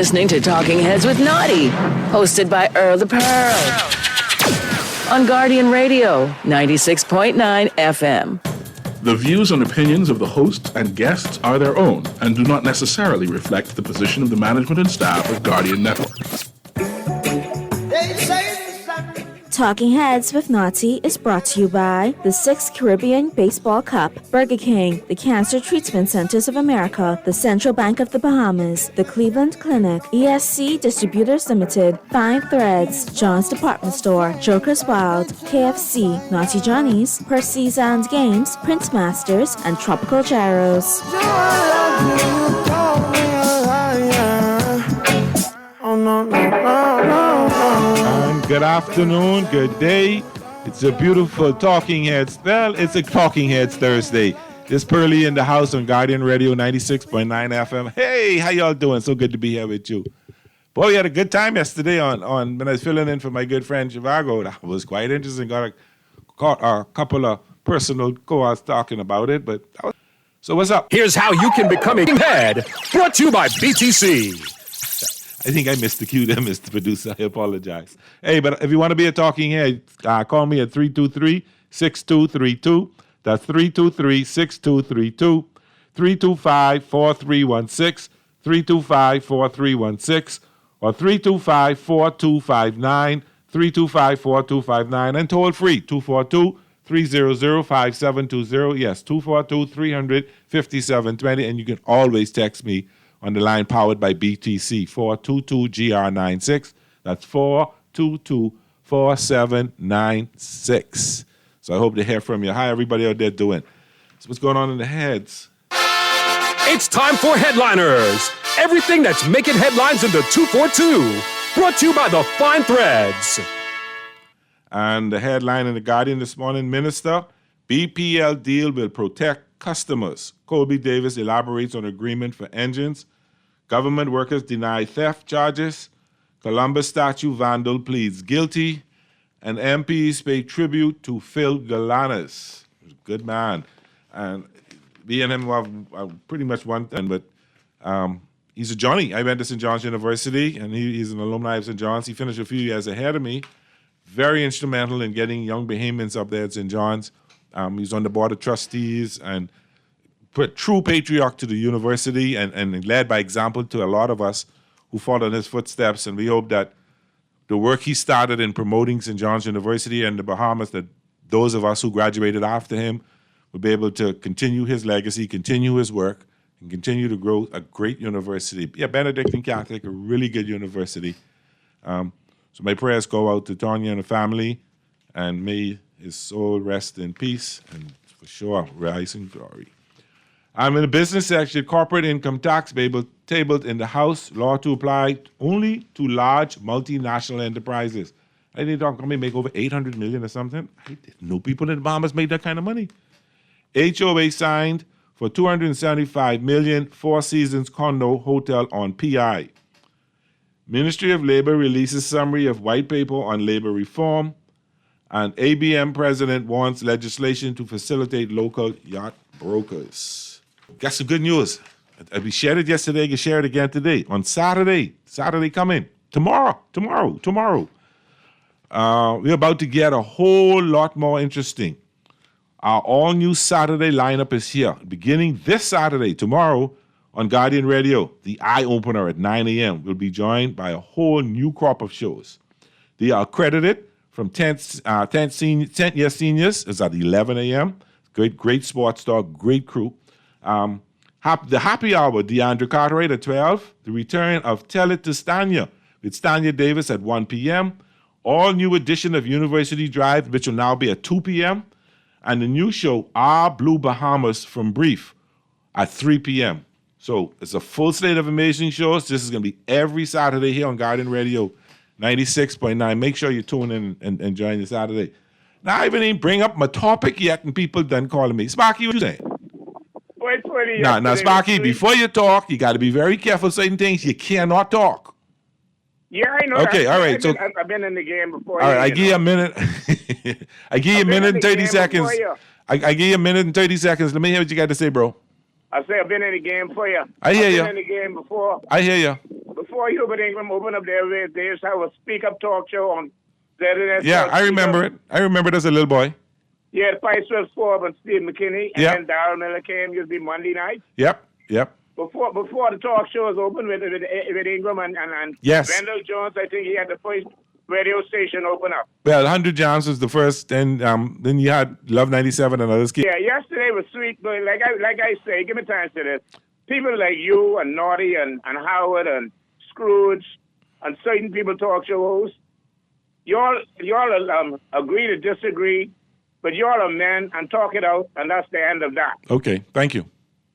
listening to Talking Heads with Naughty, hosted by Earl the Pearl. On Guardian Radio, 96.9 FM. The views and opinions of the hosts and guests are their own and do not necessarily reflect the position of the management and staff of Guardian Network. Talking Heads with Naughty is brought to you by the 6th Caribbean Baseball Cup, Burger King, the Cancer Treatment Centers of America, the Central Bank of the Bahamas, the Cleveland Clinic, ESC Distributors Limited, Five Threads, John's Department Store, Joker's Wild, KFC, Naughty Johnny's, Percy's and Games, Prince Masters, and Tropical Gyros. Good afternoon, good day. It's a beautiful Talking Heads. Well, it's a Talking Heads Thursday. This Pearly in the house on Guardian Radio 96.9 FM. Hey, how y'all doing? So good to be here with you. Boy, we had a good time yesterday on when I was filling in for my good friend Zhivago. That was quite interesting. Got a couple of personal calls talking about it. So what's up? Here's how you can become a head. Brought to you by BTC. I think I missed the cue there, Mr. Producer. I apologize. Hey, but if you want to be a talking head, call me at 323-6232. That's 323-6232. 325-4316. 325-4316. Or 325-4259. 325-4259. And toll free, 242-300-5720. Yes, 242-300-5720. And you can always text me on the line powered by BTC, 422-GR96. That's 422-4796. So I hope to hear from you. How everybody out there doing? So what's going on in the heads? It's time for Headliners. Everything that's making headlines in the 242. Brought to you by the Fine Threads. And the headline in the Guardian this morning, Minister, BPL deal will protect customers. Colby Davis elaborates on agreement for engines. Government workers deny theft charges. Columbus statue vandal pleads guilty. And MPs pay tribute to Phil Galanis. Good man. And me and him have pretty much one thing, but he's a Johnny. I went to St. John's University, and he's an alumni of St. John's. He finished a few years ahead of me. Very instrumental in getting young Bahamians up there at St. John's. He's on the board of trustees and put true patriarch to the university and led by example to a lot of us who followed in his footsteps. And we hope that the work he started in promoting St. John's University and the Bahamas, that those of us who graduated after him will be able to continue his legacy, continue his work, and continue to grow a great university. Yeah, Benedictine Catholic, a really good university. So my prayers go out to Tanya and the family, and may his soul rest in peace and for sure rise in glory. I'm in the business section. Corporate income tax tabled in the House. Law to apply only to large multinational enterprises. I didn't talk about make over $800 million or something. I didn't know people in the Bahamas made that kind of money. HOA signed for $275 million, Four Seasons condo hotel on PI. Ministry of Labor releases summary of white paper on labor reform. And ABM president wants legislation to facilitate local yacht brokers. Got some good news. We shared it yesterday. You share it again today. On Saturday coming. Tomorrow. We're about to get a whole lot more interesting. Our all-new Saturday lineup is here. Beginning this Saturday, tomorrow, on Guardian Radio, the eye-opener at 9 a.m. will be joined by a whole new crop of shows. They are accredited from 10th year seniors. It's at 11 a.m. Great sports talk, great crew. The happy hour, DeAndre Cartwright at 12. The return of Tell It to Stanya with Stanya Davis at 1 p.m. All new edition of University Drive, which will now be at 2 p.m. And the new show, Our Blue Bahamas from Brief at 3 p.m. So it's a full slate of amazing shows. This is going to be every Saturday here on Guardian Radio 96.9. Make sure you tune in and join the Saturday. Now, I even ain't bring up my topic yet, and people done calling me. Sparky, what you saying? Now, Sparky, before you talk, you got to be very careful certain things. You cannot talk. Yeah, I know. Okay, all right. I've been in the game before. All right, I give you a minute. I give you a minute and 30 seconds. I give you a minute and 30 seconds. Let me hear what you got to say, bro. I say I've been in the game for you. I hear I've you. been in the game before. I hear you. Before Hubert Ingram opened up there, they used to have a Speak Up talk show on ZNS. Yeah, I remember it. I remember it as a little boy. Yeah, the Spice was Forbes and Steve McKinney. And Yeah. then Darryl Miller came. Used to be Monday night. Yep. Before the talk shows opened with Ingram and Yes. Wendell Jones, I think he had the first radio station open up. Well, 100 Johns was the first, then you had Love 97 and others. Yeah, yesterday was sweet, but like I say, give me time to this. People like you and Naughty and Howard and Scrooge and certain people talk show hosts, y'all agree to disagree, but y'all are men and talk it out, and that's the end of that. Okay, thank you.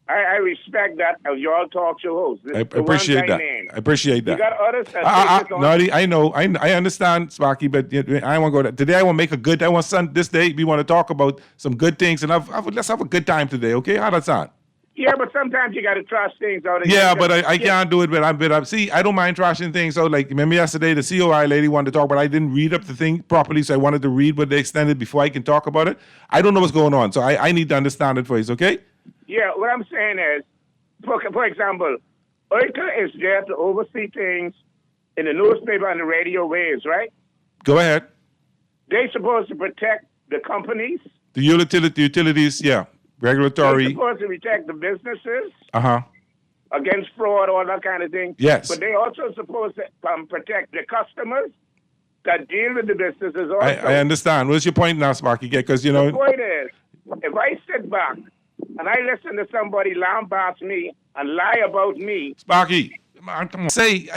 I respect that of y'all talk show hosts. I appreciate that. Name. I appreciate that. You got others that take this on. Naughty, I know. I understand, Sparky, but I want to go there. Today I want to make a good, this day we want to talk about some good things, and let's have a good time today, okay? How that sound? Yeah, but sometimes you got to trust things out. Yeah, but I can't do it. But see, I don't mind trashing things. So, like, remember yesterday, the COI lady wanted to talk, but I didn't read up the thing properly, so I wanted to read what they extended before I can talk about it. I don't know what's going on, so I need to understand it first, okay? Yeah, what I'm saying is, for example, OICA is there to oversee things in the newspaper and the radio waves, right? Go ahead. They're supposed to protect the companies. The utilities, yeah. They're Regulatory. supposed to protect the businesses Uh-huh. against fraud, all that kind of thing. Yes. But they also supposed to protect the customers that deal with the businesses also. I understand. What's your point now, Sparky? Because, The point is, if I sit back and I listen to somebody lambast me and lie about me, Sparky, come on. See,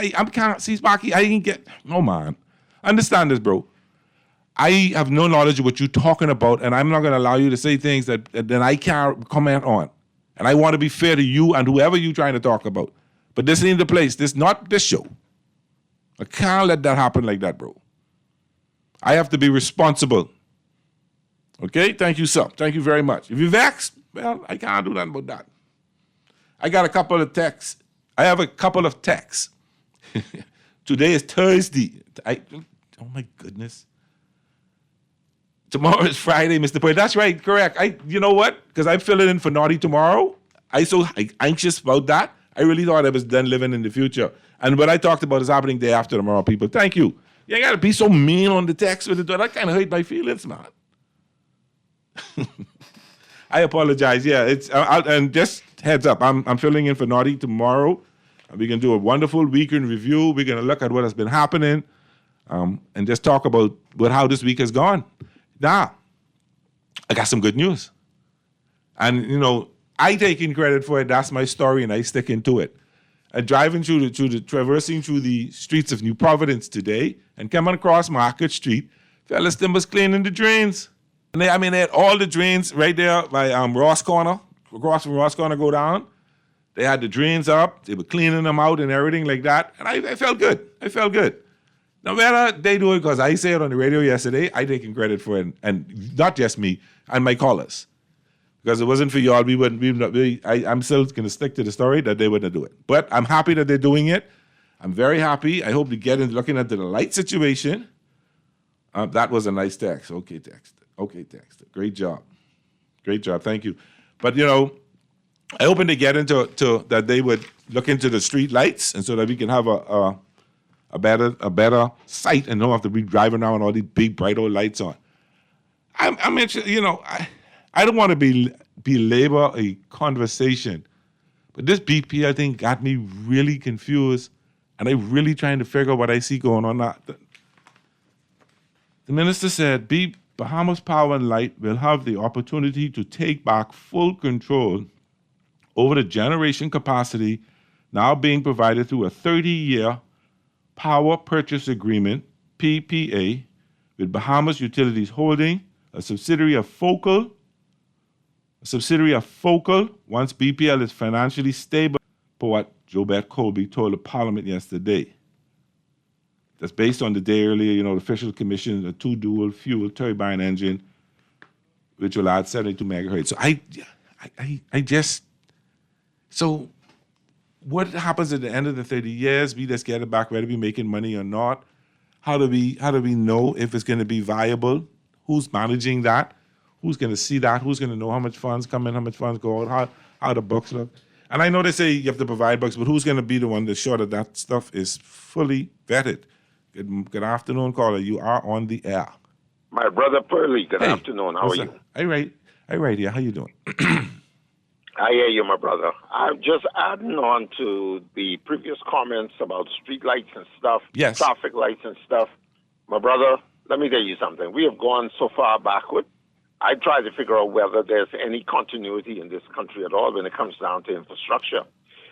Sparky, I didn't get, no, man. Understand this, bro. I have no knowledge of what you're talking about, and I'm not going to allow you to say things that I can't comment on. And I want to be fair to you and whoever you're trying to talk about. But this ain't the place. This not this show. I can't let that happen like that, bro. I have to be responsible. Okay? Thank you, sir. Thank you very much. If you're vexed, well, I can't do nothing about that. I got a couple of texts. I have a couple of texts. Today is Thursday. Oh, my goodness. Tomorrow is Friday, Mr. Poet. That's right, correct. You know what? Because I'm filling in for Naughty tomorrow. I'm so anxious about that. I really thought I was done living in the future. And what I talked about is happening day after tomorrow, people. Thank you. You ain't got to be so mean on the text with it. That kind of hurt my feelings, man. I apologize. Yeah, it's and just heads up. I'm filling in for Naughty tomorrow. And we can do a wonderful weekend review. We're going to look at what has been happening and just talk about how this week has gone. Now, I got some good news. And, I taking credit for it. That's my story, and I stick into it. Traversing through the streets of New Providence today and coming across Market Street, fellas, them was cleaning the drains. And they had all the drains right there by Ross Corner. Across from Ross Corner, go down. They had the drains up. They were cleaning them out and everything like that. And I felt good. No matter they do it, because I say it on the radio yesterday, I taking credit for it, and not just me, and my callers. Because it wasn't for y'all, I'm still going to stick to the story that they wouldn't do it. But I'm happy that they're doing it. I'm very happy. I hope to get into looking at the light situation. That was a nice text. Okay, text. Great job. Thank you. But, I hoping to get into that they would look into the street lights, and so that we can have a better sight and don't have to be driving around with all these big bright old lights on. I'm interested, I don't want to belabor a conversation, but this BPL thing got me really confused, and I'm really trying to figure out what I see going on now. The minister said, Bahamas Power and Light will have the opportunity to take back full control over the generation capacity now being provided through a 30-year power purchase agreement, PPA, with Bahamas Utilities Holding, a subsidiary of Focal. Once BPL is financially stable, Poet Jobert Colby told the Parliament yesterday. That's based on the day earlier, the official commission, a 2 dual fuel turbine engine, which will add 72 megahertz. So what happens at the end of the 30 years? We just get it back, whether we making money or not. How do we know if it's going to be viable? Who's managing that? Who's going to see that? Who's going to know how much funds come in, how much funds go out? how the books look. And I know they say you have to provide books, but who's going to be the one to show that that stuff is fully vetted? Good afternoon, caller. You are on the air. My brother Pearlie, good Hey, afternoon. How are what's you? up? Hey, right here. How you doing? I hear you, my brother. I'm just adding on to the previous comments about street lights and stuff, Yes. traffic lights and stuff. My brother, let me tell you something. We have gone so far backward. I try to figure out whether there's any continuity in this country at all when it comes down to infrastructure.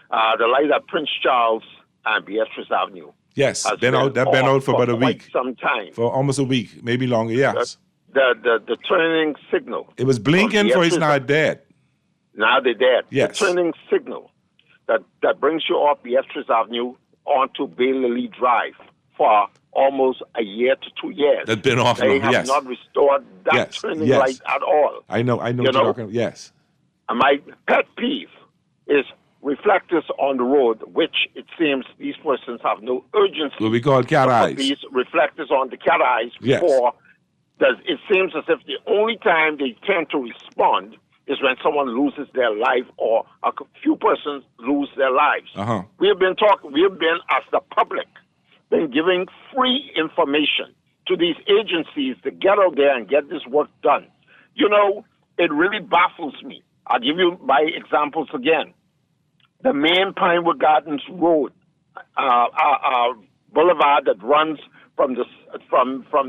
The light at Prince Charles and Beatrice Avenue. Yes, has been out for about a quite week. some time. For almost a week, maybe longer, yes. The turning signal. It was blinking for it's Beatrice- not dead. Now they're dead. Yes. The turning signal that brings you off Beatrice Avenue onto Bailey Drive for almost a year to 2 years. That's been off They long, have yes. not restored that Yes, turning yes. light at all. I know what You you're know? talking about. Yes. And my pet peeve is reflectors on the road, which it seems these persons have no urgency. What we call cat to put eyes. These reflectors on the cat eyes Yes. before. It seems as if the only time they tend to respond is when someone loses their life or a few persons lose their lives. Uh-huh. We have been as the public, been giving free information to these agencies to get out there and get this work done. You know, it really baffles me. I'll give you my examples again. The main Pinewood Gardens Road, boulevard that runs from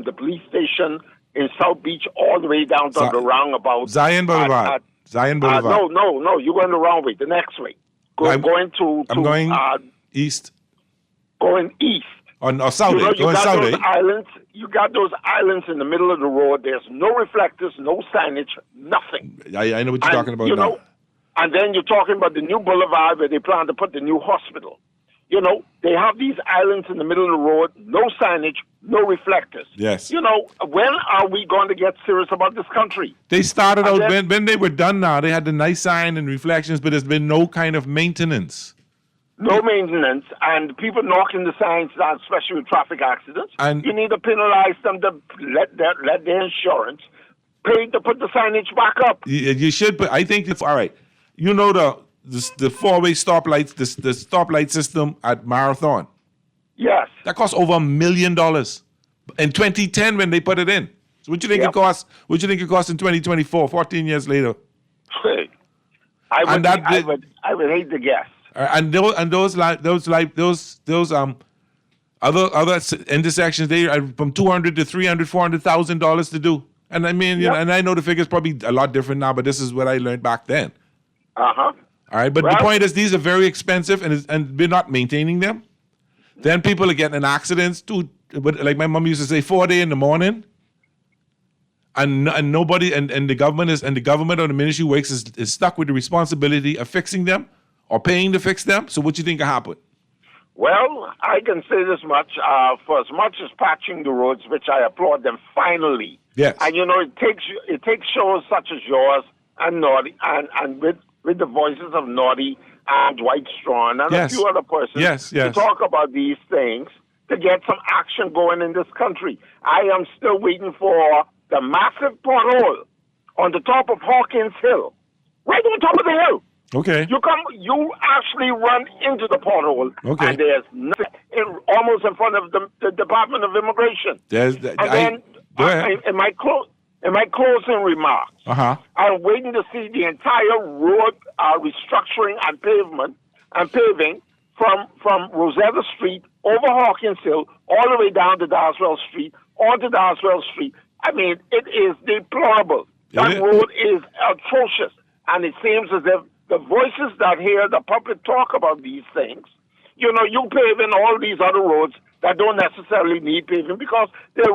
the police station in South Beach all the way down to Zi- the roundabout. Zion Boulevard. Zion Boulevard. No, you're going the wrong way. The next way. I'm Going east. going east. Or south. You know, you Going got south. those islands. You got those islands in the middle of the road. There's no reflectors, no signage, nothing. I know what you're talking about you now. know, and then you're talking about the new boulevard where they plan to put the new hospital. You know, they have these islands in the middle of the road, no signage, no reflectors. Yes. You know, when are we going to get serious about this country? They started And out, then- when they were done now, they had the nice sign and reflections, but there's been no kind of maintenance. No maintenance, and people knocking the signs down, especially with traffic accidents. And- you need to penalize them to let their insurance pay to put the signage back up. You should, but I think it's all right. You know the four-way stoplights, the stoplight system at Marathon. Yes. That cost over $1 million in 2010 when they put it in. So what do you think Yep. it costs? What do you think it costs in 2024, 14 years later? I And would hate to guess. And those other intersections, they are from $200,000 to $300,000, $400,000 to do. And I mean, you know, Yep. and I know the figure's probably a lot different now, but this is what I learned back then. Uh-huh. All right, but the Well- point is, these are very expensive, and we're not maintaining them. Then people are getting in accidents too. But like my mom used to say, 4 in the morning, and nobody and the government or the Ministry of Works is stuck with the responsibility of fixing them or paying to fix them. So what you think will happen? Well, I can say this much. For as much as patching the roads, which I applaud them finally. Yes. And you know, it takes shows such as yours and Naughty and with the voices of Naughty and Dwight Strawn and Yes. a few other persons Yes. to talk about these things to get some action going in this country. I am still waiting for the massive pothole on the top of Hawkins Hill, right on top of the hill. Okay. You actually run into the pothole, Okay. and there's nothing almost in front of the Department of Immigration. There's And then, go ahead. in my closing remarks, Uh-huh. I'm waiting to see the entire road restructuring and paving from Rosetta Street over Hawkins Hill all the way down to Darswell Street, onto Darswell Street. I mean, it is deplorable. That is. road is atrocious, and it seems as if the voices that hear the public talk about these things, you know, you paving all these other roads that don't necessarily need paving because they're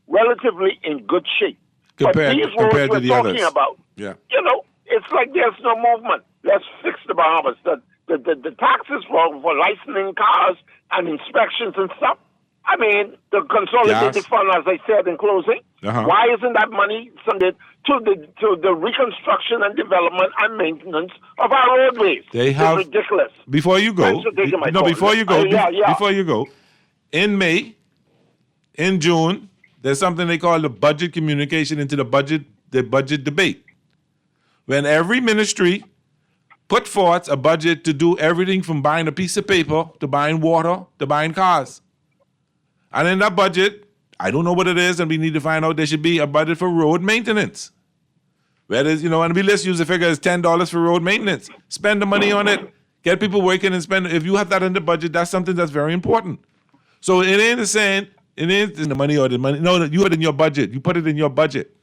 relatively in good shape. Compared- but these roads compared to we're the talking others. about, Yeah. you know, it's like there's no movement. Let's fix the Bahamas. The taxes for licensing cars and inspections and stuff. I mean, the consolidated Yes. fund, as I said in closing, Uh-huh. why isn't that money sent to the reconstruction and development and maintenance of our roadways? They have- It's ridiculous. Before you go, Thanks for taking my call. before you go, Yeah. before you go, in May, in June, there's something they call the budget communication into the budget debate. When every ministry put forth a budget to do everything from buying a piece of paper to buying water to buying cars. And in that budget, I don't know what it is, and we need to find out. There should be a budget for road maintenance. Whereas, and let's use the figure as $10 for road maintenance. Spend the money on it. Get people working and spend. If you have that in the budget, that's something that's very important. So it ain't saying it ain't the money or the money. No, you have it in your budget. You put it in your budget.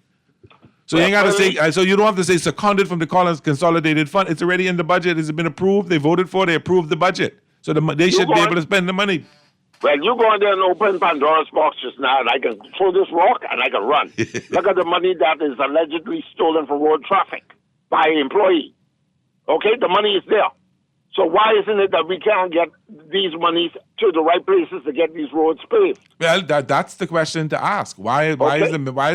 So you ain't got to say. So you don't have to say seconded from the Collins Consolidated Fund. It's already in the budget. It's been approved. They voted for. They approved the budget. So they should be able to spend the money. Well, you go in there and open Pandora's box just now, and I can throw this rock and I can run. Look at the money that is allegedly stolen from road traffic by an employee. Okay, the money is there. So why isn't it that we can't get these monies to the right places to get these roads paved? Well, that's the question to ask. Why is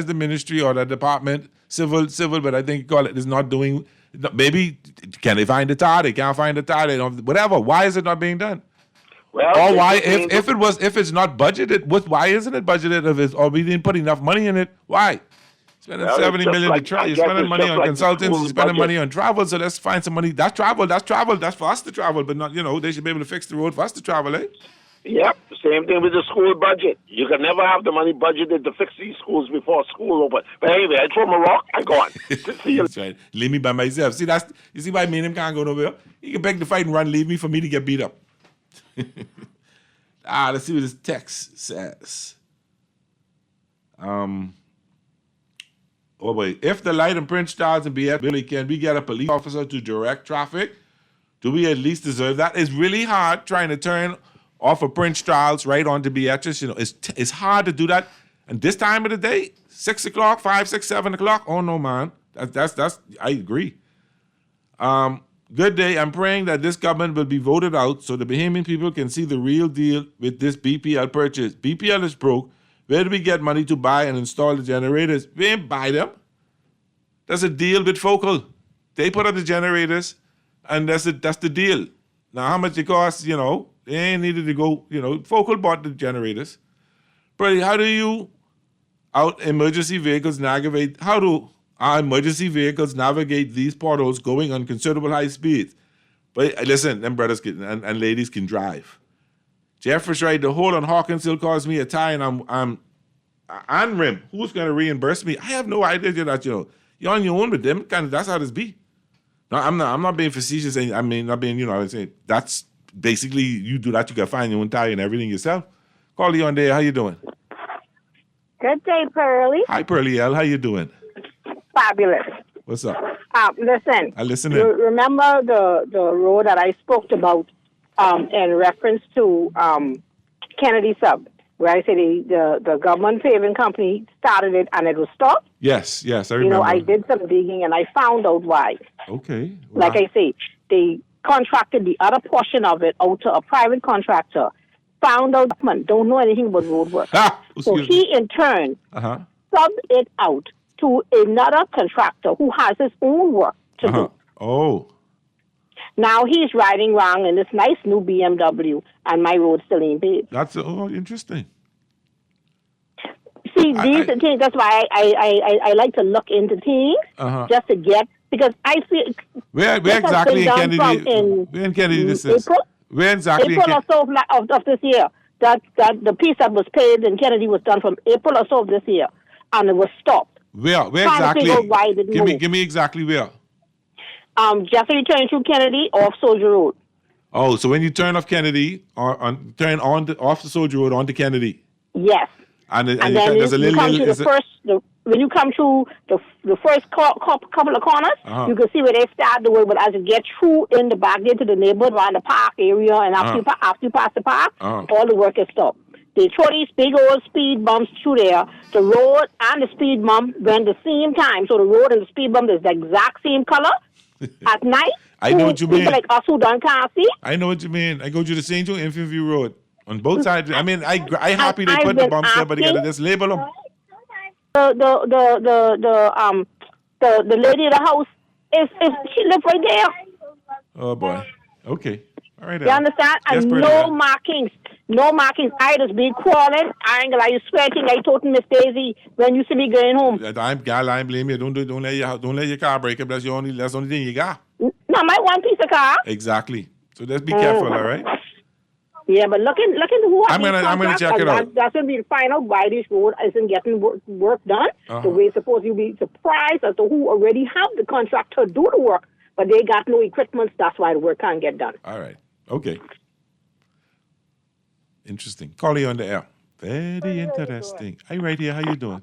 the ministry or the department civil, but I think call it is not doing. Maybe can they find the tar? They can't find the tar. They don't. Whatever. Why is it not being done? Well, or why if it's not budgeted, why isn't it budgeted? Or we didn't put enough money in it? Why? Spending $70 million to try. You're spending money on consultants. You're spending money on travel. So let's find some money. That's travel. That's for us to travel. But not, they should be able to fix the road for us to travel, eh? Yep. Same thing with the school budget. You can never have the money budgeted to fix these schools before school open. But anyway, I throw my rock. I go on. See you. That's right. Leave me by myself. See, you see why me and him can't go nowhere? He can beg to fight and run. Leave me for me to get beat up. Let's see what this text says. If the light and print stars and BF really can we get a police officer to direct traffic? Do we at least deserve that? It's really hard trying to turn off of Prince Charles right onto Beatrice. It's hard to do that. And this time of the day, 6 o'clock, 5, 6, 7 o'clock. Oh no, man. That's I agree. Good day. I'm praying that this government will be voted out so the Bahamian people can see the real deal with this BPL purchase. BPL is broke. Where do we get money to buy and install the generators? We ain't buy them. That's a deal with Focal. They put up the generators, and that's the deal. Now, how much it costs, they ain't needed to go, Focal bought the generators. But how do you emergency vehicles navigate? How do our emergency vehicles navigate these potholes going on considerable high speeds? But listen, them brothers and ladies can drive. Jeff is right. The hole on Hawkins still calls me a tie, and I'm on rim. Who's going to reimburse me? I have no idea that you're on your own with them. That's how this be. No, I'm not being facetious. I mean, not being. I would say that's basically you do that. You can find your own tie and everything yourself. Call you on there. How you doing? Good day, Pearlie. Hi, Pearlie L. How you doing? Fabulous. What's up? Listen. I listen. Remember the road that I spoke about in reference to Kennedy Sub, where I said the government paving company started it and it was stopped? Yes, I remember. I did some digging and I found out why. Okay. Wow. Like I say, they contracted the other portion of it out to a private contractor. Found out, don't know anything about road work. So he, in turn, subbed it out to another contractor who has his own work to do. Oh. Now he's riding around in this nice new BMW, and my road still ain't paved. That's interesting. See, these are things. That's why I like to look into things just to get, because I feel. Where exactly in Kennedy? Where in Kennedy this is? April? Where exactly? April or so of this year. That the piece that was paved in Kennedy was done from April or so of this year, and it was stopped. Where exactly? Give me exactly where. Just when you turn through Kennedy off Soldier Road. Oh, so when you turn off Kennedy or off the Soldier Road onto Kennedy. Yes. And then there's a little. When you come through the first couple of corners, you can see where they start the way. But as you get through in the back into the neighborhood, around the park area, and after you pass the park, all the work is stopped. They throw these big old speed bumps through there. The road and the speed bump went the same time. So the road and the speed bump is the exact same color. At night, I know what you mean. People like us who don't can't see. I know what you mean. I go to the St. Joe Infantry Road on both sides. I mean, I happy they put the bumps there, but they gotta just label them. The lady of the house is she live right there. Oh boy. Okay. All right. You understand? Yes, and no markings. No markings. I just be crawling. I ain't gonna lie, you sweating. I told Miss Daisy when you see me going home. I blame you. Don't let your car break up. That's the only thing you got. No, my one piece of car. Exactly. So just be careful, all right? Yeah, but look into who. I'm gonna check it out. That's gonna be to find out why this road isn't getting work done the way it's supposed. You'll be surprised as to who already have the contract to do the work, but they got no equipment. That's why the work can't get done. All right. Okay. Interesting. Call you on the air. Very interesting. Hi, right here. How you doing?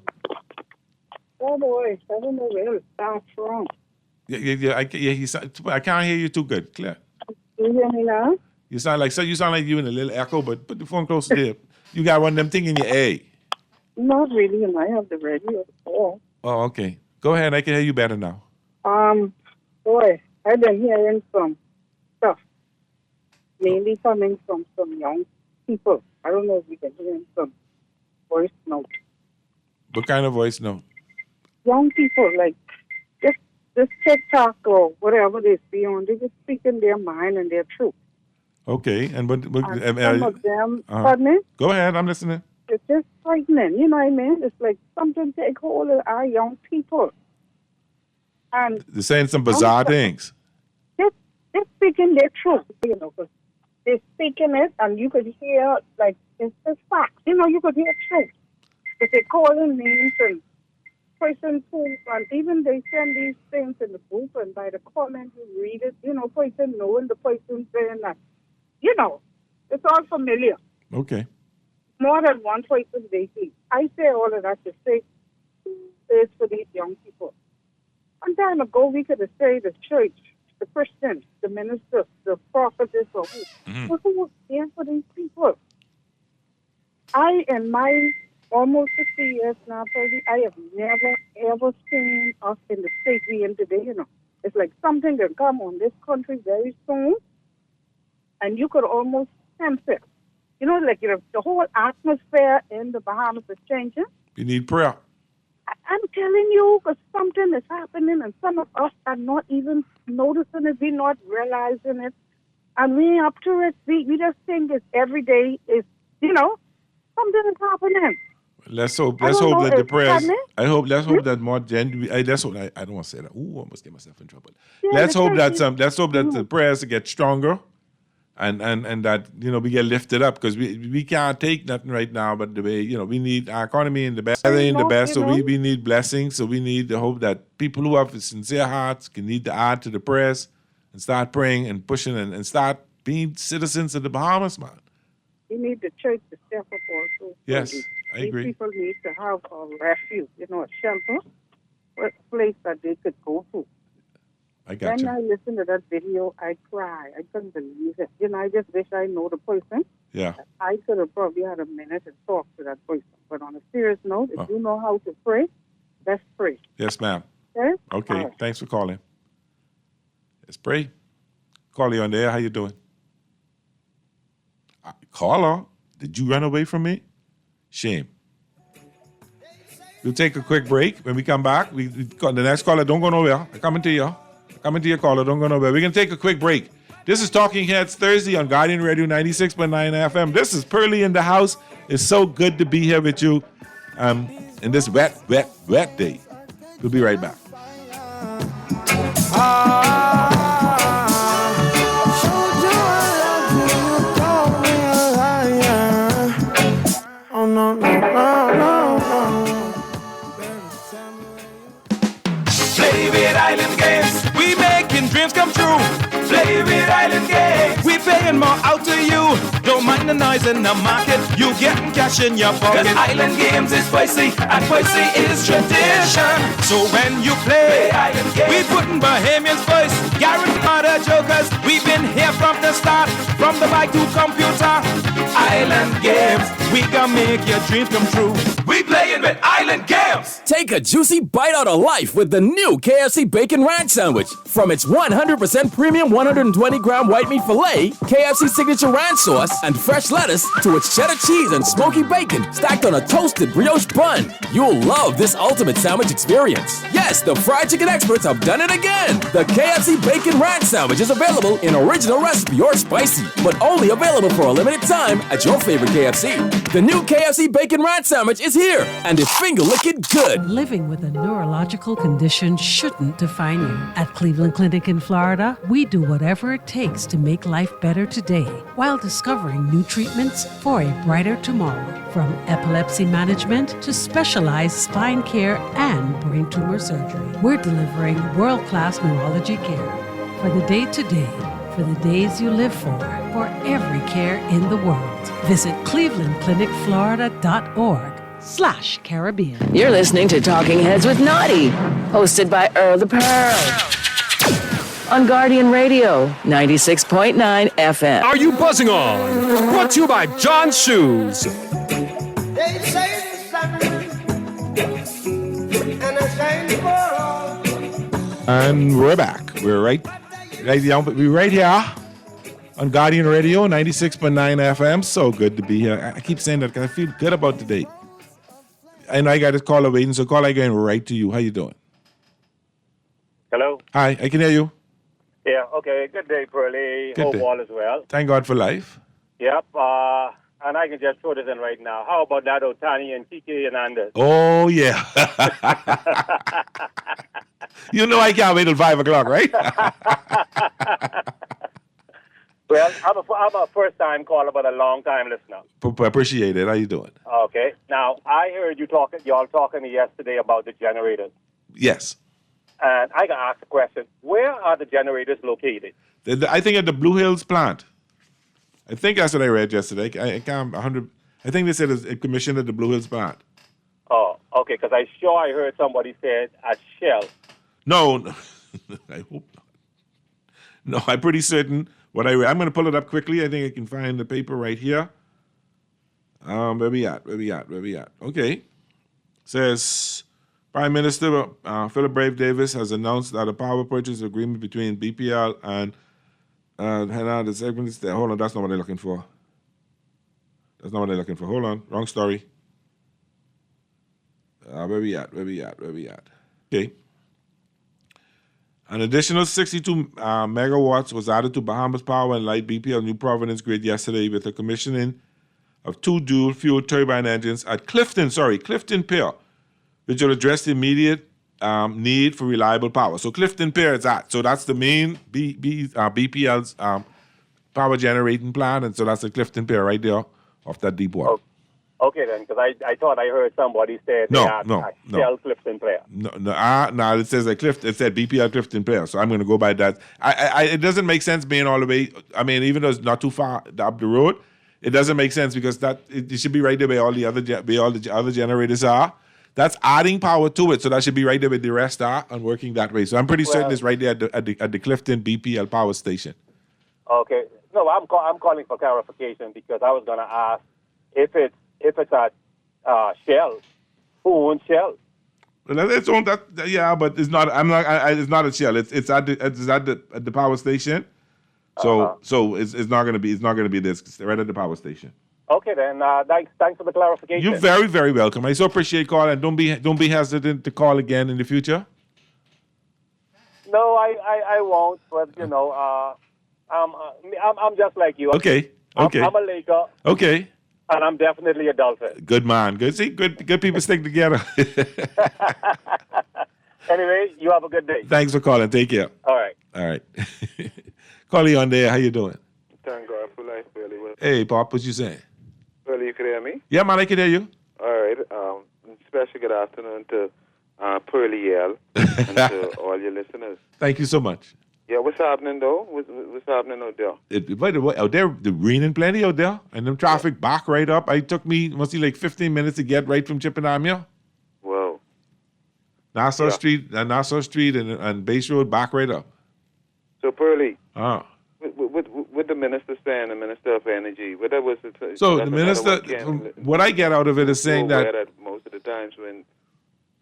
Oh boy, I don't know where it sounds from. Yeah. I can't hear you too good. Clear. You hear me now? You sound like you in a little echo, but put the phone closer there. You got one of them things in your ear. Not really, and I have the radio. Oh, okay. Go ahead. I can hear you better now. Boy, I've been hearing some stuff, mainly coming from some young people. I don't know if you can hear some voice notes. What kind of voice note? Young people, like this TikTok or whatever they see on, they just speak in their mind and their truth. Okay, and some of them, pardon me? Go ahead, I'm listening. It's just frightening, you know what I mean? It's like something take hold of our young people. And they're saying some bizarre things. They're speaking their truth, you know, because they're speaking it and you could hear, like, it's just facts. You know, you could hear truth. But they're calling names and person who, and even they send these things in the group and by the comment you read it, you know, person knowing the person saying that. You know, it's all familiar. Okay. More than one person they see. I say all of that to say it's for these young people. One time ago, we could have said the church, the Christians, the ministers, the prophetess, or who. But who was there for these people? I, in my almost 60 years now, probably, I have never, ever seen us in the state we in today, you know. It's like something that come on this country very soon. And you could almost sense it. You know, like the whole atmosphere in the Bahamas is changing. You need prayer. I'm telling you, because something is happening, and some of us are not even noticing it. We're not realizing it. And we up to it. We just think it's every day is, you know, something is happening. Let's hope that the prayers. Let's hope that more genuine. Let's hope. I don't want to say that. Ooh, I almost get myself in trouble. Yeah, let's hope that the prayers get stronger. And that, you know, we get lifted up because we can't take nothing right now. But the way, you know, we need our economy in the best. So we need blessings. So we need to hope that people who have sincere hearts can need to add to the prayers and start praying and pushing and start being citizens of the Bahamas, man. We need the church to step up also. Yes, I agree. These people need to have a refuge, you know, a shelter, a place that they could go to. I got when I listened to that video, I cried. I couldn't believe it. You know, I just wish I know the person. Yeah. I could have probably had a minute to talk to that person. But on a serious note, if you know how to pray, let's pray. Yes, ma'am. Okay? Right. Thanks for calling. Let's pray. Call you on the air. How you doing? Caller, did you run away from me? Shame. We'll take a quick break. When we come back, the next caller, don't go nowhere. I'm coming to you. Coming to your caller, don't go nowhere. We're going to take a quick break. This is Talking Heads Thursday on Guardian Radio 96.9 FM. This is Pearlie in the house. It's so good to be here with you in this wet day. We'll be right back. Play with Island Games. We making dreams come true. Play with Island Games. We paying more out to you. Don't mind the noise in the market. You getting cash in your pocket. 'Cause Island Games is spicy and spicy is tradition. So when you play Island Games, we putting Bahamians first. Guaranteed other jokers. We've been here from the start. From the bike to computer. Island Games. We gonna make your dreams come true. We playing with Island Games. Take a juicy bite out of life with the new KFC Bacon Ranch Sandwich. From its 100% premium 120-gram white meat filet, KFC signature ranch sauce, and fresh lettuce, to its cheddar cheese and smoky bacon stacked on a toasted brioche bun. You'll love this ultimate sandwich experience. Yes, the fried chicken experts have done it again. The KFC Bacon Ranch Sandwich is available in original recipe or spicy, but only available for a limited time at your favorite KFC. The new KFC Bacon Ranch Sandwich is here, and it's finger-licking good. Living with a neurological condition shouldn't define you. At Cleveland Clinic in Florida, we do whatever it takes to make life better today while discovering new treatments for a brighter tomorrow. From epilepsy management to specialized spine care and brain tumor surgery, we're delivering world-class neurology care for the day-to-day, for the days you live for every care in the world. Visit clevelandclinicflorida.org/Caribbean. You're listening to Talking Heads with Naughty, hosted by Earl the Pearl. On Guardian Radio, 96.9 FM. Are you buzzing on? Brought to you by John's Shoes. They say the sun and I shine for all. And we're back. We're right here on Guardian Radio, 96.9 FM. So good to be here. I keep saying that because I feel good about today. I know I got this caller waiting, so caller going right to you. How you doing? Hello? Hi, I can hear you. Yeah, okay. Good day, Pearlie. Good Hope day. all is well. Thank God for life. Yep. And I can just throw this in right now. How about that Otani and Kike Hernandez? Oh, yeah. You know I can't wait till 5 o'clock, right? Well, I'm a first-time caller, but a long-time listener. Appreciate it. How you doing? Okay. Now, I heard y'all talking yesterday about the generators. Yes. And I got to ask a question. Where are the generators located? I think at the Blue Hills plant. I think that's what I read yesterday. I think they said it's commissioned at the Blue Hills plant. Oh, okay, because I heard somebody said at Shell. No, I hope not. No, I'm pretty certain what I read. I'm going to pull it up quickly. I think I can find the paper right here. Where we at? Okay. Says Prime Minister Philip Brave Davis has announced that a power purchase agreement between BPL and the segment is there. Hold on, that's not what they're looking for. Hold on, wrong story. Where we at? Okay. An additional 62 megawatts was added to Bahamas Power and Light BPL New Providence grid yesterday with the commissioning of 2 dual-fuel turbine engines at Clifton Pier, which will address the immediate need for reliable power. So Clifton Pier is that. So that's the main BPL's power generating plant, and so that's the Clifton Pier right there off that deep water. Okay, then, because I thought I heard somebody say Shell Clifton Pier. No. It says it said BPL Clifton Pier, so I'm going to go by that. It doesn't make sense being all the way. I mean, even though it's not too far up the road, it doesn't make sense because it should be right there where all the other generators are. That's adding power to it, so that should be right there where the rest are and working that way. So I'm pretty certain it's right there at the Clifton BPL power station. Okay. No, I'm calling for clarification because I was going to ask if it's at Shell, who owns Shell? Well, it's on that, yeah, but it's not. It's not at Shell. It's at the power station. So it's not going to be this. It's right at the power station. Okay, then. Thanks for the clarification. You're very, very welcome. I so appreciate calling. And don't be hesitant to call again in the future. No, I won't. But I'm just like you. Okay. I'm a Laker. Okay. And I'm definitely a Dolphin. Good man. Good. See, good people stick together. Anyway, you have a good day. Thanks for calling. Take care. All right. Callie on there. How you doing? Thank God for life, Billy. Hey, Pop, what you saying? Billy, you can hear me? Yeah, man, I can hear you. All right. Special good afternoon to Pearlie Yale and to all your listeners. Thank you so much. Yeah, what's happening, though? What's happening out there? By the way, out there, the raining plenty out there, and the traffic back right up. It took me, like 15 minutes to get right from Chippenham. Whoa. Nassau Street and Base Road back right up. So, Pearlie, what the minister saying, the Minister of Energy, what that was... So, the minister, what I get out of it is saying that most of the times when...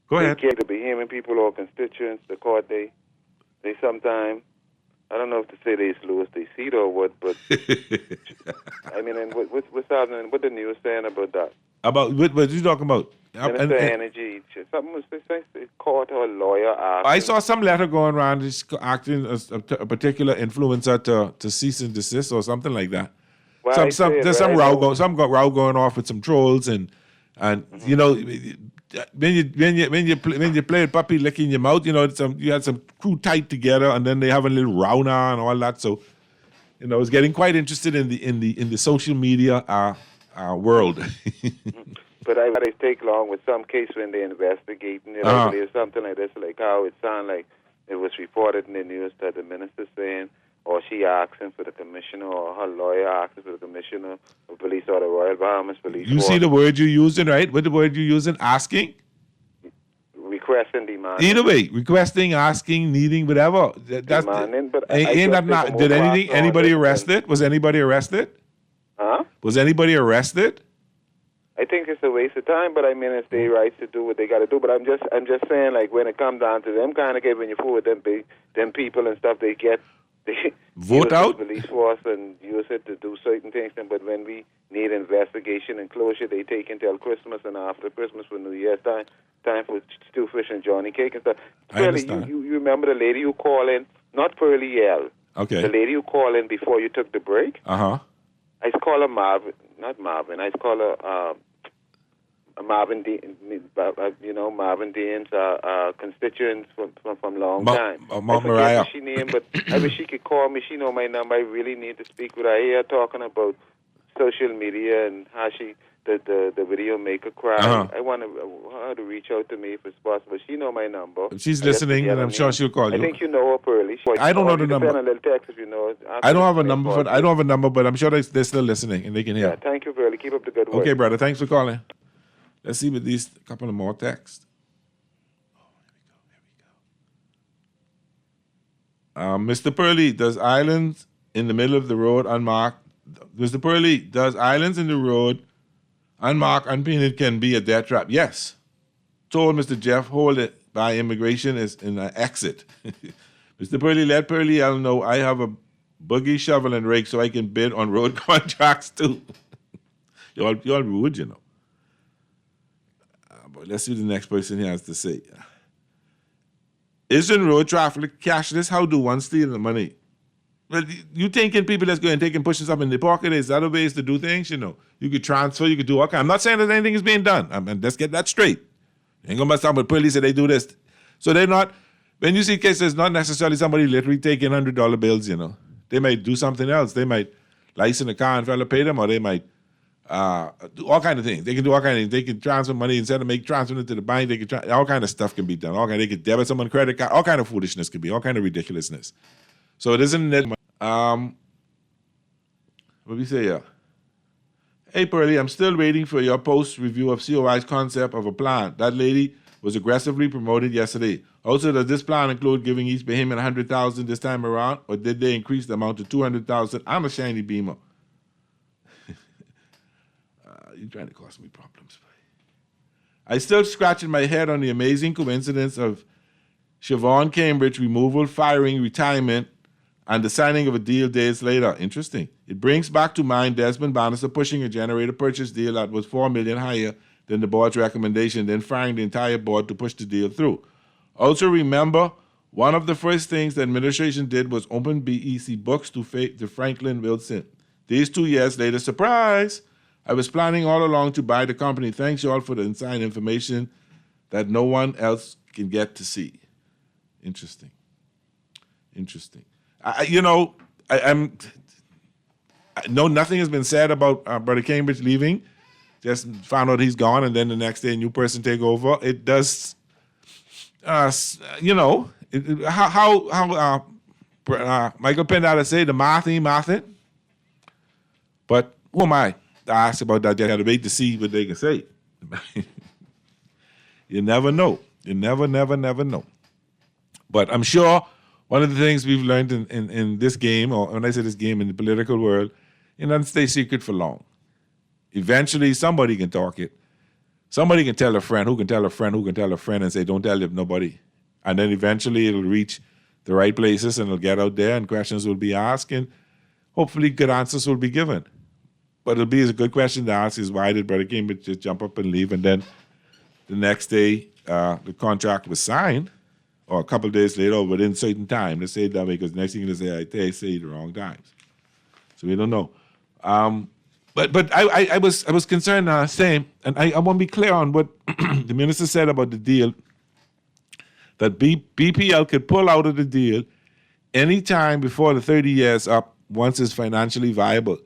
Go ahead. They be hearing people or constituents, the court, they sometimes... I don't know if to say they lose their seat or what, but I mean, and what's happening? What the news saying about that? About what you talking about? Minister of Energy, something was court or lawyer. I saw some letter going around acting as a particular influencer to cease and desist or something like that. Well, There's some row going off with some trolls and And you know, when you play with puppy licking your mouth, you know, you had some crew tight together, and then they have a little row now and all that. So, you know, I was getting quite interested in the social media world. But I take long with some case when they investigate, you know, there's something like this, like how it sounded like it was reported in the news that the minister saying, or she asking for the commissioner, or her lawyer asking for the commissioner of police or the Royal Bahamas Police You Force. see the word you're using, right? What the word you're using? Asking? Requesting, demanding. Either way, requesting, asking, needing, whatever. That's demanding, but ain't that not? Did anybody arrested? Was anybody arrested? Huh? Was anybody arrested? I think it's a waste of time, but I mean, it's their rights to do what they got to do. But I'm just saying, like, when it comes down to them kind of giving you food, them people and stuff, they vote use out the police force and use it to do certain things. But when we need investigation and closure, they take until Christmas and after Christmas for New Year's time for stew fish and Johnny cake and stuff. Pearly, you remember the lady who called in? Not Pearly Yell. Okay. The lady who called in before you took the break. Uh-huh. I call her Marvin. Not Marvin. I call her Marvin Dean. You know, Marvin Dean's constituents from long time. Mount Mariah. What she named, but I wish she could call me. She know my number. I really need to speak with her. I hear her talking about social media and how she the video make her cry. Uh-huh. I want her to reach out to me if it's possible. She know my number. If she's listening, and I'm sure she'll call you. I think you know her, Pearly. I don't know the number. Send a little text if you know it. I don't have a number. I don't have a number, but I'm sure they're still listening and they can hear. Yeah, thank you, Pearly. Keep up the good work. Okay, brother. Thanks for calling. Let's see with these couple of more texts. Mr. Pearly, does islands in the middle of the road unmarked? Mr. Pearly, does islands in the road unmarked, unpainted can be a death trap? Yes. Told Mr. Jeff, hold it by immigration is in an exit. Mr. Pearly, let Pearly L know I have a buggy, shovel, and rake so I can bid on road contracts too. y'all rude, you know. But let's see what the next person here has to say. Isn't road traffic cashless? How do one steal the money? Well, you thinking people that's going to take and push stuff in their pocket is other ways to do things, you know. You could transfer, you could do all kinds. I'm not saying that anything is being done. Let's get that straight. Ain't going to talk about police that they do this. So they're not, when you see cases, not necessarily somebody literally taking $100 bills, you know. They might do something else. They might license a car and fella pay them, or they might do all kind of things. They can do all kind of things. They can transfer money instead of transfer it to the bank. They can all kind of stuff can be done. They can debit someone's credit card. All kind of foolishness can be. All kind of ridiculousness. So it isn't that. What we say here? Hey, Pearly, I'm still waiting for your post review of COI's concept of a plan. That lady was aggressively promoted yesterday. Also, does this plan include giving each Bahamian $100,000 this time around, or did they increase the amount to $200,000? I'm a shiny beamer. You're trying to cause me problems. I still scratching my head on the amazing coincidence of Siobhan Cambridge removal, firing, retirement, and the signing of a deal days later. Interesting. It brings back to mind Desmond Bannister pushing a generator purchase deal that was $4 million higher than the board's recommendation, then firing the entire board to push the deal through. Also remember, one of the first things the administration did was open BEC books to Franklin Wilson. These 2 years later, surprise, I was planning all along to buy the company. Thanks you all for the inside information that no one else can get to see. Interesting. I know nothing has been said about Brother Cambridge leaving. Just found out he's gone, and then the next day a new person take over. It does, how Michael Penn say the math ain't mathin'. But who am I to ask about that? You got to wait to see what they can say. You never know. You never know. But I'm sure one of the things we've learned in this game, or when I say this game in the political world, it doesn't stay secret for long. Eventually, somebody can talk it. Somebody can tell a friend who can tell a friend who can tell a friend and say, don't tell nobody. And then eventually it'll reach the right places and it'll get out there and questions will be asked and hopefully good answers will be given. But it'll be a good question to ask is why did Brother Cambridge just jump up and leave? And then the next day, the contract was signed, or a couple of days later, or within a certain time. Let's say it that way, because the next thing they say the wrong times. So we don't know. But I was concerned saying, and I want to be clear on what the minister said about the deal, that BPL could pull out of the deal anytime before the 30 years up once it's financially viable.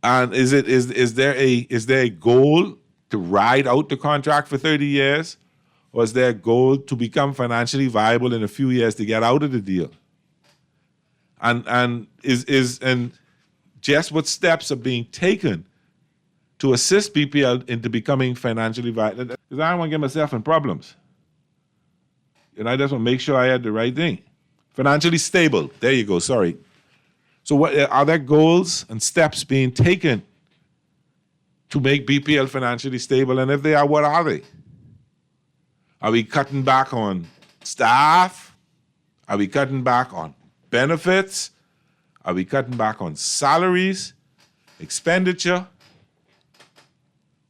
And is there a goal to ride out the contract for 30 years? Or is there a goal to become financially viable in a few years to get out of the deal? And just what steps are being taken to assist BPL into becoming financially viable? Because I don't want to get myself in problems. And I just want to make sure I had the right thing. Financially stable. There you go. Sorry. So what are there goals and steps being taken to make BPL financially stable? And if they are, what are they? Are we cutting back on staff? Are we cutting back on benefits? Are we cutting back on salaries, expenditure?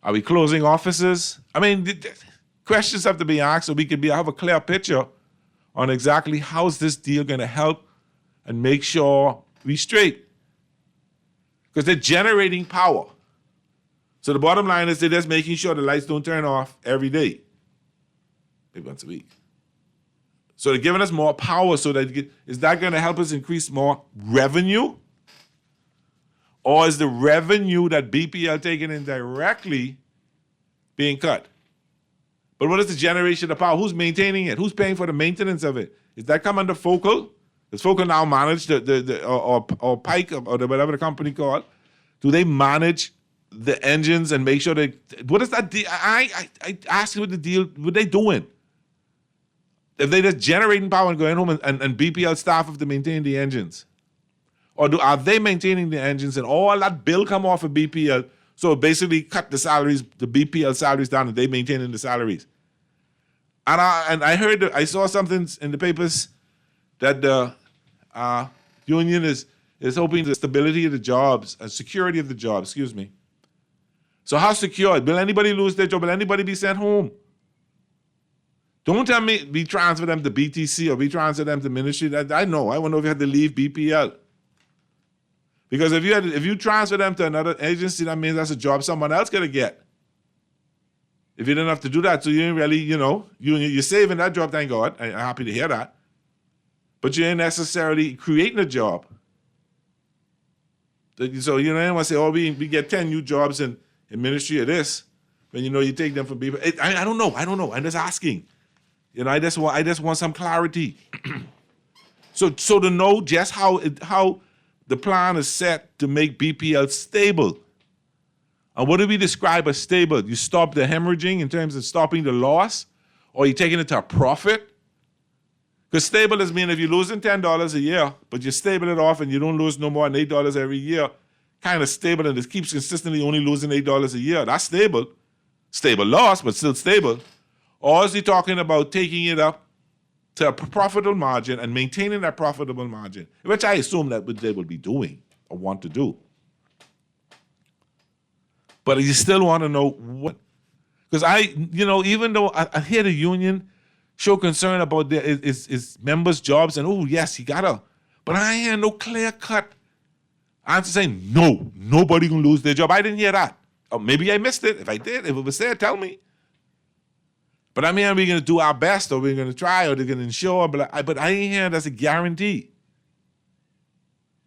Are we closing offices? I mean, questions have to be asked so we can have a clear picture on exactly how's this deal going to help and make sure we straight. Because they're generating power. So the bottom line is they're just making sure the lights don't turn off every day. Maybe once a week. So they're giving us more power so that is that going to help us increase more revenue? Or is the revenue that BPL taking in directly being cut? But what is the generation of power? Who's maintaining it? Who's paying for the maintenance of it? Is that come under Focal? Does Focal now manage or Pike or whatever the company called? Do they manage the engines and make sure what is that deal? I asked you what the deal, what they doing? If they just generating power and going home and BPL staff have to maintain the engines? Or are they maintaining the engines and all that bill come off of BPL? So basically cut the salaries, the BPL salaries down, and they maintaining the salaries. And I saw something in the papers that the union is hoping the stability of the jobs and security of the jobs, excuse me. So how secure? Will anybody lose their job? Will anybody be sent home? Don't tell me we transfer them to BTC or we transfer them to ministry. I know. I want to know if you had to leave BPL. Because if you transfer them to another agency, that means that's a job someone else got to get. If you didn't have to do that, so you ain't really, you're saving that job, thank God. I'm happy to hear that. But you ain't necessarily creating a job. So you don't want to say, oh, we get 10 new jobs in ministry of this, when you take them from people. I don't know. I'm just asking. I just want some clarity. So to know just how the plan is set to make BPL stable. And what do we describe as stable? You stop the hemorrhaging in terms of stopping the loss, or you taking it to a profit? Because stable is mean if you're losing $10 a year, but you stable it off and you don't lose no more than $8 every year, kind of stable, and it keeps consistently only losing $8 a year. That's stable. Stable loss, but still stable. Or is he talking about taking it up to a profitable margin and maintaining that profitable margin, which I assume that they will be doing or want to do. But you still want to know what, because even though I hear the union show concern about his members' jobs and, oh, yes, he gotta, but I ain't hear no clear-cut answer saying, no, nobody gonna lose their job. I didn't hear that. Or maybe I missed it. If I did, if it was there, tell me. But I mean, are we going to do our best, or we're going to try, or they're going to ensure? But I ain't hearing that's a guarantee.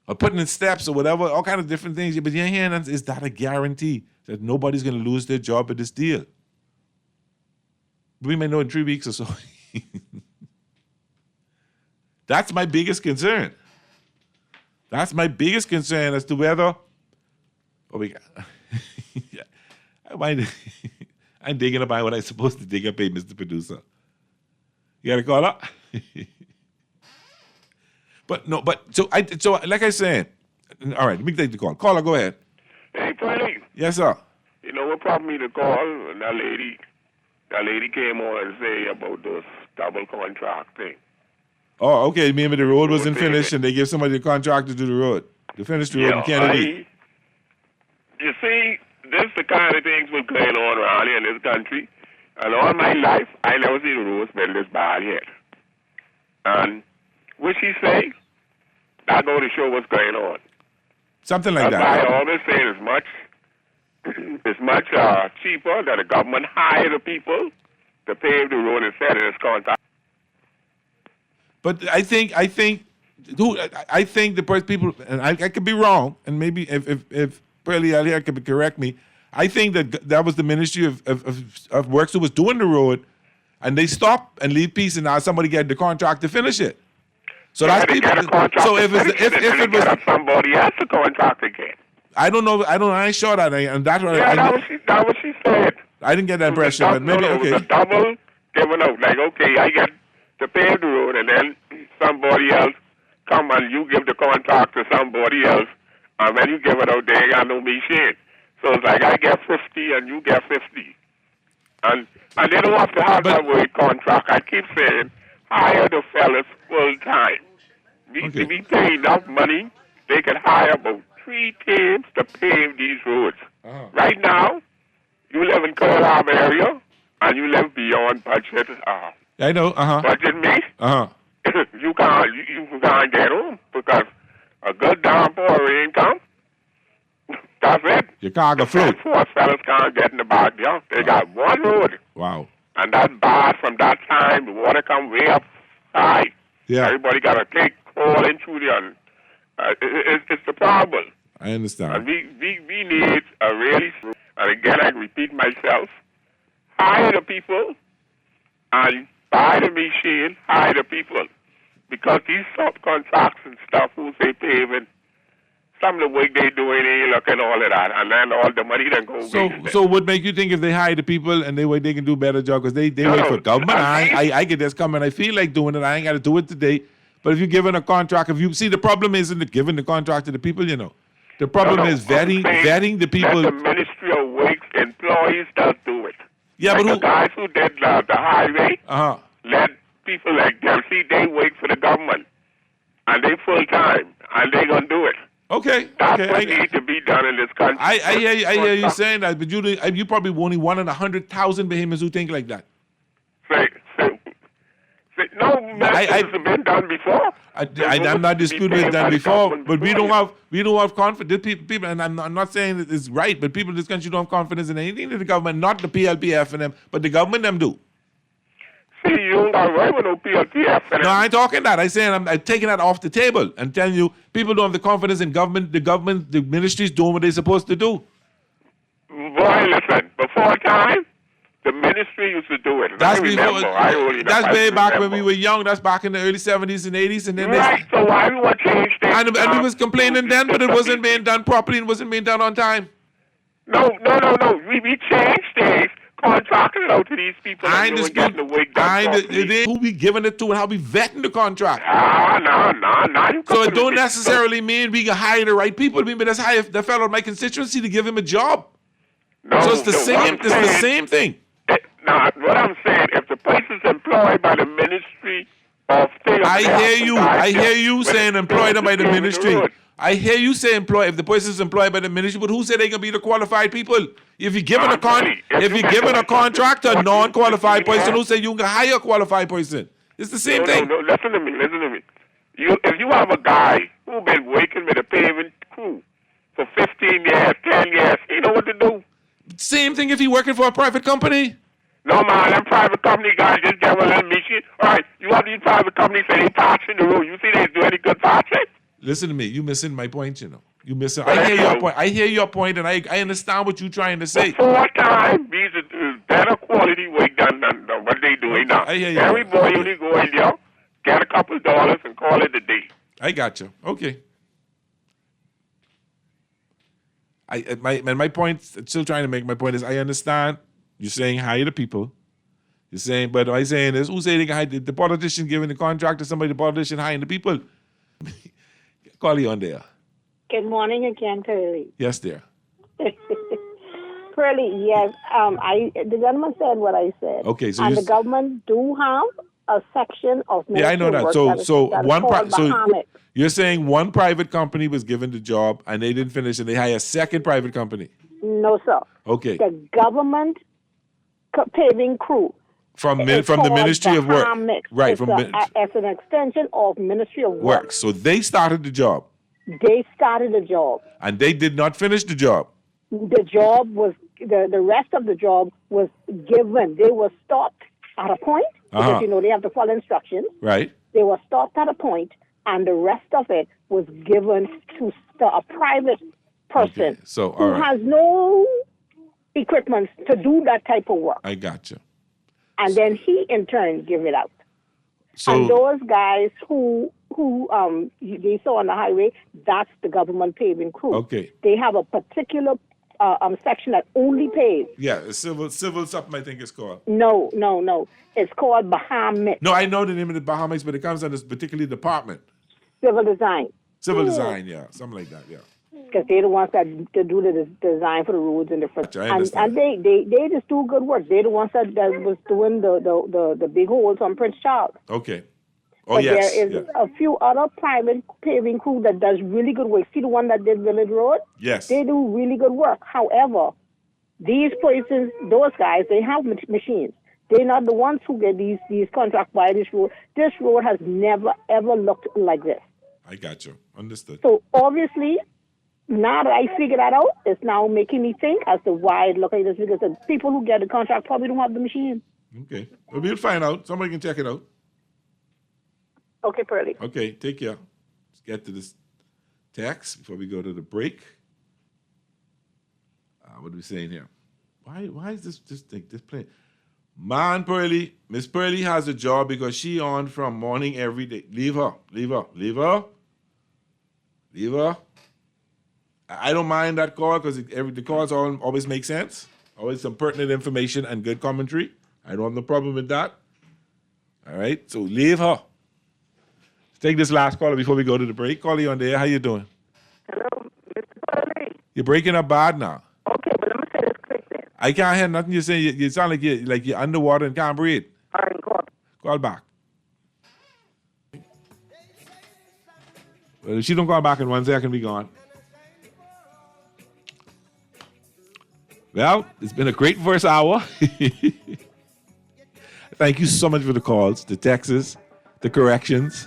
Or putting in steps or whatever, all kind of different things. But you ain't hearing is that a guarantee that nobody's going to lose their job with this deal? We may know in 3 weeks or so. That's my biggest concern. That's my biggest concern as to whether. I'm digging up what I'm supposed to dig up, Mr. Producer. You got a caller? So like I said, all right, let me take the call. Caller, go ahead. Hey, Tony. Yes, sir. You know what prompted me to call? That lady came on and say about this double contract thing. Oh, okay. Maybe the road wasn't finished and they give somebody a contract to do the road. To finish the road in Kennedy. You see, this is the kind of things what's going on around here in this country. And all my life, I never see the roads built this bad yet. And what she say, that go to show what's going on. Something like That's why that. I always say it's much cheaper that the government hire the people to pave the road instead of this contract. But I think the first people, and I could be wrong, and maybe if Pearlie out here could correct me. I think that was the Ministry of Works who was doing the road, and they stop and leave peace, and now somebody get the contract to finish it. So that's people. So if it was somebody else to contract again. I don't know. I ain't sure that. And that's what that was she said. I didn't get that impression, but maybe okay. The double giving out. Like, okay, I get to pave the road, and then somebody else come and you give the contract to somebody else, and when you give it out, they ain't got no machine. So it's like I get 50 and you get 50, and they don't have to have that word contract. I keep saying hire the fellas full time. We pay enough money. They can hire about 3 teams to pave these roads. Right now, you live in Pearl Harbor area, and you live beyond budget. I know. Budget me. You can't get home because a good downpour rain come. That's it. You can't go float. Poor fellas can't get in the backyard. They got one road. Wow. And that bad from that time, the water come way up high. Yeah. Everybody got to take crawling through the. It's the problem. I understand. And we need a really, and again I repeat myself, hire the people and buy the machine, hire the people. Because these subcontracts and stuff who say paving, some of the work they doing ain't looking all of that, and then all the money then goes. So what make you think if they hire the people and they can do a better job because they wait for government? I get this coming. I feel like doing it. I ain't got to do it today. But if you're given a contract, if you see the problem isn't giving the contract to the people, you know. The problem is vetting the people. The Ministry of Works employees that do it. Yeah, like but the guys who did the highway, let people like them see they work for the government and they full time and they gonna do it. Okay. That's what needs to be done in this country. I hear you saying that, but you probably only one in 100,000 Bahamians who think like that. No, it's been done before. I'm not disputing it's done before, but we don't have confidence. People, and I'm not saying it's right, but people in this country don't have confidence in anything that the government, not the PLPF and them, but the government them do. See, you don't got right with no PLPF and them. No, I ain't talking that. I'm taking that off the table and telling you people don't have the confidence in government. The ministry's doing what they're supposed to do. Boy, listen, before time, the ministry used to do it. That's way back when we were young. That's back in the early 70s and 80s. And then so why we want to change things? And we was complaining then, but it wasn't being done properly and wasn't being done on time. No. We changed things, contracted it out to these people. I understand. Who we giving it to and how we vetting the contract. No. So it don't necessarily mean we can hire the right people. I mean, but let's hire the fellow in my constituency to give him a job. So it's the same thing. Now, what I'm saying, if the place is employed by the Ministry of State, I hear you saying employed by the ministry. I hear you say if the person is employed by the ministry, but who said they can be the qualified people? If you're given a contract to a non-qualified person, who say you can hire a qualified person? It's the same thing. No, listen to me. If you have a guy who been working with a paving crew for 15 years, 10 years, he know what to do. Same thing if he working for a private company. No, man, them private company guys just get one little machine. All right, you have these private companies say they patching the road. You see they do any good patching? Listen to me. You missing my point, you know. You missing. I hear your point, and I understand what you're trying to say. Before time, these are better quality work done than what they doing now. I hear you. Every boy only go in there, get a couple of dollars, and call it a day. I got you. Okay. My point, still trying to make my point is I understand you're saying hire the people. You're saying, but what I'm saying is, who say they can hire the politician giving the contract to somebody, the politician hiring the people? Call you on there. Good morning again, Pearlie. Yes, dear. Pearlie, yes. The gentleman said what I said. Okay, so and the government do have a section of I know that. So you're saying one private company was given the job and they didn't finish, and they hire a second private company? No, sir. Okay. The government paving crew. From the Ministry of Work. Right. As an extension of Ministry of Work. So they started the job. They started a job. And they did not finish the job. The job was, the rest of the job was given. They were stopped at a point, because, they have to follow instructions. Right. They were stopped at a point, and the rest of it was given to a private person who has no equipment to do that type of work. I got you. And then he, in turn, give it out. So, and those guys who they saw on the highway, that's the government paving crew. Okay. They have a particular section that only pays. Yeah, civil something I think it's called. No. It's called Bahamas. No, I know the name of the Bahamas, but it comes under this particular department. Civil design. Civil design, yeah. Something like that, yeah. Because they're the ones that do the design for the roads and different. And they just do good work. They're the ones that was doing the big holes on Prince Charles. Okay. But there is a few other private paving crew that does really good work. See the one that did Village Road? Yes. They do really good work. However, these persons, those guys, they have machines. They're not the ones who get these contracts by this road. This road has never, ever looked like this. I got you. Understood. So obviously, now that I figured that out, it's now making me think as to why it looks like this, because the people who get the contract probably don't have the machine. Okay. Well, we'll find out. Somebody can check it out. Okay, Pearly. Okay, take care. Let's get to this text before we go to the break. What are we saying here? Why is this plane? Man, Pearly, Miss Pearly has a job because she on from morning every day. Leave her. I don't mind that call because the calls always make sense. Always some pertinent information and good commentary. I don't have no problem with that. All right, so leave her. Take this last caller before we go to the break. Call you on there. How you doing? Hello, Mr. Pearly. You're breaking up bad now. Okay, but let me say this quick then. I can't hear nothing you're saying. You sound like you're underwater and can't breathe. All right, call. Call back. Well, if she don't call back in 1 second, be gone. Well, it's been a great first hour. Thank you so much for the calls, the texts, the corrections.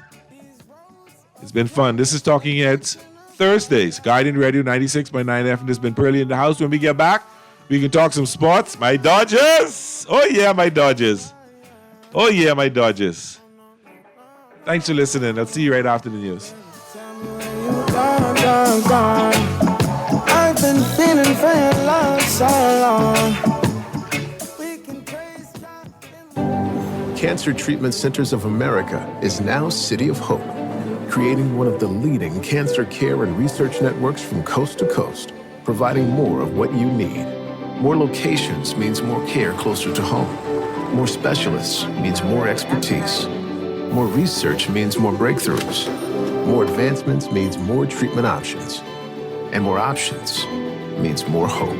It's been fun. This is Talking Heads Thursdays, Guardian Radio 96.9 FM. This has been Pearly in the house. When we get back, we can talk some sports. My Dodgers. Oh, yeah, my Dodgers. Thanks for listening. I'll see you right after the news. Gone. I've been feeling for your love so long. Cancer Treatment Centers of America is now City of Hope, creating one of the leading cancer care and research networks from coast to coast, providing more of what you need. More locations means more care closer to home. More specialists means more expertise. More research means more breakthroughs. More advancements means more treatment options. And more options means more hope.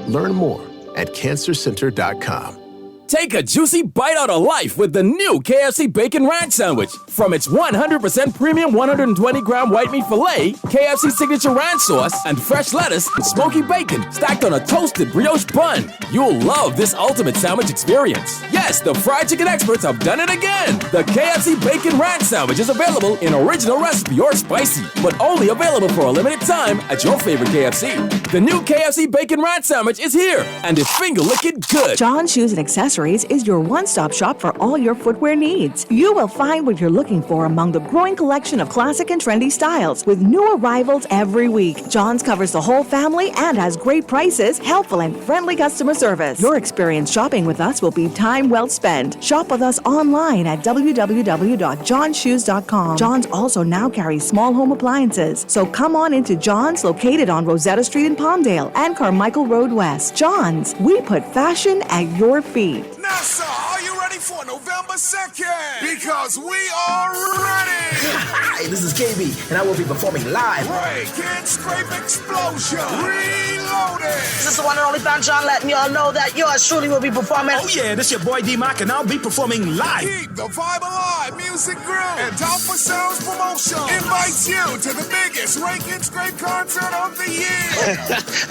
Learn more at cancercenter.com. Take a juicy bite out of life with the new KFC Bacon Ranch Sandwich. From its 100% premium 120-gram white meat filet, KFC signature ranch sauce, and fresh lettuce and smoky bacon stacked on a toasted brioche bun. You'll love this ultimate sandwich experience. Yes, the fried chicken experts have done it again. The KFC Bacon Ranch Sandwich is available in original recipe or spicy, but only available for a limited time at your favorite KFC. The new KFC Bacon Ranch Sandwich is here, and it's finger-licking good. John Shoes and Accessories is your one-stop shop for all your footwear needs. You will find what you're looking for among the growing collection of classic and trendy styles with new arrivals every week. John's covers the whole family and has great prices, helpful and friendly customer service. Your experience shopping with us will be time well spent. Shop with us online at www.johnshoes.com. John's also now carries small home appliances, so come on into John's, located on Rosetta Street in Palmdale and Carmichael Road West. John's, we put fashion at your feet. Now, sir, are you ready for November 2nd? Because we are ready! Hi, this is KB, and I will be performing live. Break and Scrape Explosion. Reloaded. This is the one and only Fan John letting y'all know that yours truly will be performing. Oh yeah, this your boy D-Mac, and I'll be performing live. Keep the vibe alive, music groove, and Alpha Sounds Promotion invites you to the biggest Rake and Scrape concert of the year.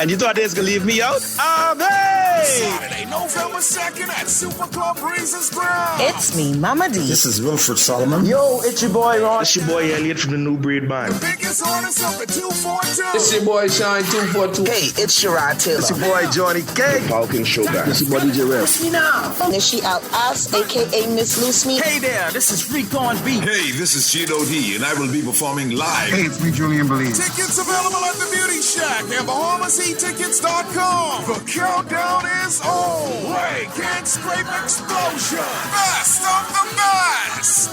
And you thought they was gonna leave me out? Oh, man! Saturday, November 2nd at Super Club Breezes Ground. It's me, Mama D. This is Wilfred Solomon. Yo, it's your boy Ron. It's your boy Elliot from the New Breed Band. The biggest artist up at 242. It's your boy Shine 242. Hey, it's Sherrod Taylor. It's your boy Johnny K. Falcon Sugar. It's your boy DJ Rev. It's me now. Is she out us, aka Miss Loose Me? Hey there, this is Freak on Beat. Hey, this is Cheeto D, and I will be performing live. Hey, it's me, Julian Belize. Tickets available at the Beauty Shack and BahamasEtickets.com. The countdown is on. Ray Can't Scrape Explosion. Best of the best.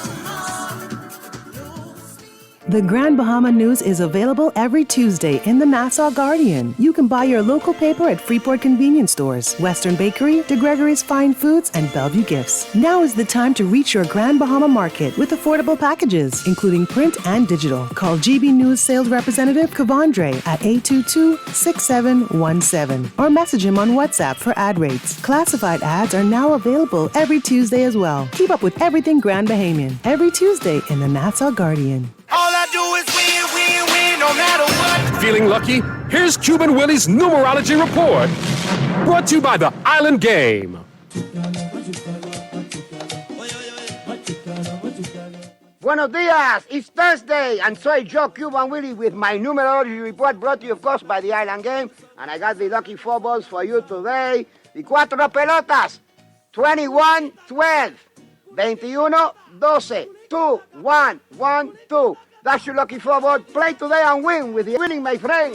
The Grand Bahama News is available every Tuesday in the Nassau Guardian. You can buy your local paper at Freeport convenience stores, Western Bakery, DeGregory's Fine Foods, and Bellevue Gifts. Now is the time to reach your Grand Bahama market with affordable packages, including print and digital. Call GB News sales representative Kavandre at 822-6717 or message him on WhatsApp for ad rates. Classified ads are now available every Tuesday as well. Keep up with everything Grand Bahamian every Tuesday in the Nassau Guardian. All I do is win, win, win, no matter what. Feeling lucky? Here's Cuban Willie's numerology report. Brought to you by the Island Game. Buenos dias, it's Thursday, and soy Joe Cuban Willie with my numerology report brought to you, of course, by the Island Game. And I got the lucky 4 balls for you today. The cuatro pelotas, 21, 12, 21, 12, 2, 1, 1, 2. That's your lucky 4 ball. Play today and win with the winning, my friend.